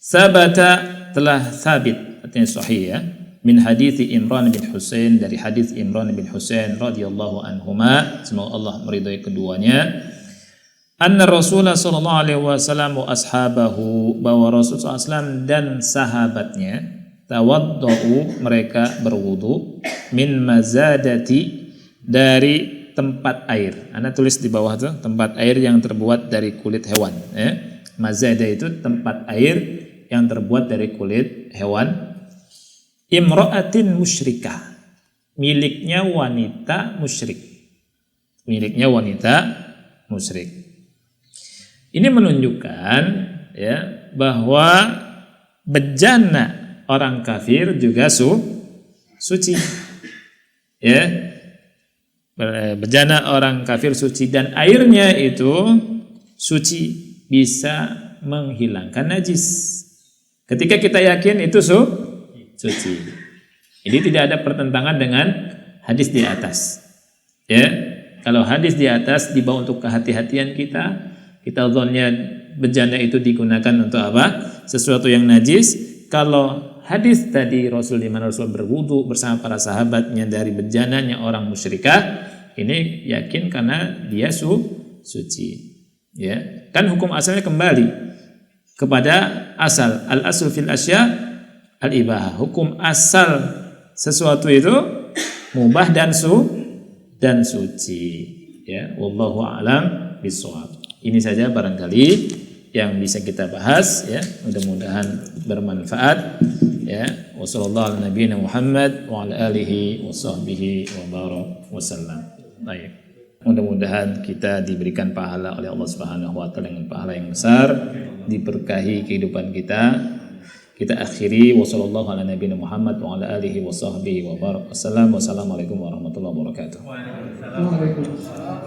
sabata, telah sabit, artinya sahih, ya, min hadits Imran bin Husain, dari hadis Imran bin Husain radhiyallahu anhuma, semoga Allah meridhai keduanya, anna Rasulullah sallallahu alaihi wasallam wa ashabahu, bahwa Rasulullah SAW dan sahabatnya, tawaddau, mereka berwudu, min mazadati, dari tempat air. Anda tulis di bawah tuh, tempat air yang terbuat dari kulit hewan, ya. Mazada itu tempat air yang terbuat dari kulit hewan. Imra'atin musyrikah, miliknya wanita musyrik. Ini menunjukkan, ya, bahwa bejana orang kafir juga suci. Ya. Bejana orang kafir suci, dan airnya itu suci, bisa menghilangkan najis. Ketika kita yakin itu suci. Jadi tidak ada pertentangan dengan hadis di atas. Ya. Kalau hadis di atas dibawa untuk kehati-hatian kita zonnya bejana itu digunakan untuk apa? Sesuatu yang najis. Kalau hadis tadi di mana Rasul berwudu bersama para sahabatnya dari bejananya orang musyrikah, ini yakin karena dia suci. Ya. Kan hukum asalnya kembali kepada asal. Al-aslu fil asya al-ibahah. Hukum asal sesuatu itu mubah dan suci. Ya, wallahu a'lam bishawab. Ini saja barangkali yang bisa kita bahas, ya. Mudah-mudahan bermanfaat, ya. Wassallallahu ala nabiyina Muhammad wa ala alihi wa sahbihi wa barak wasallam. Baik. Mudah-mudahan kita diberikan pahala oleh Allah Subhanahu wa taala dengan pahala yang besar, diberkahi kehidupan kita. Kita akhiri wassallallahu ala nabiyina Muhammad wa ala alihi wa sahbihi wa barak wasallam. Wassalamualaikum warahmatullahi wabarakatuh. Waalaikumsalam.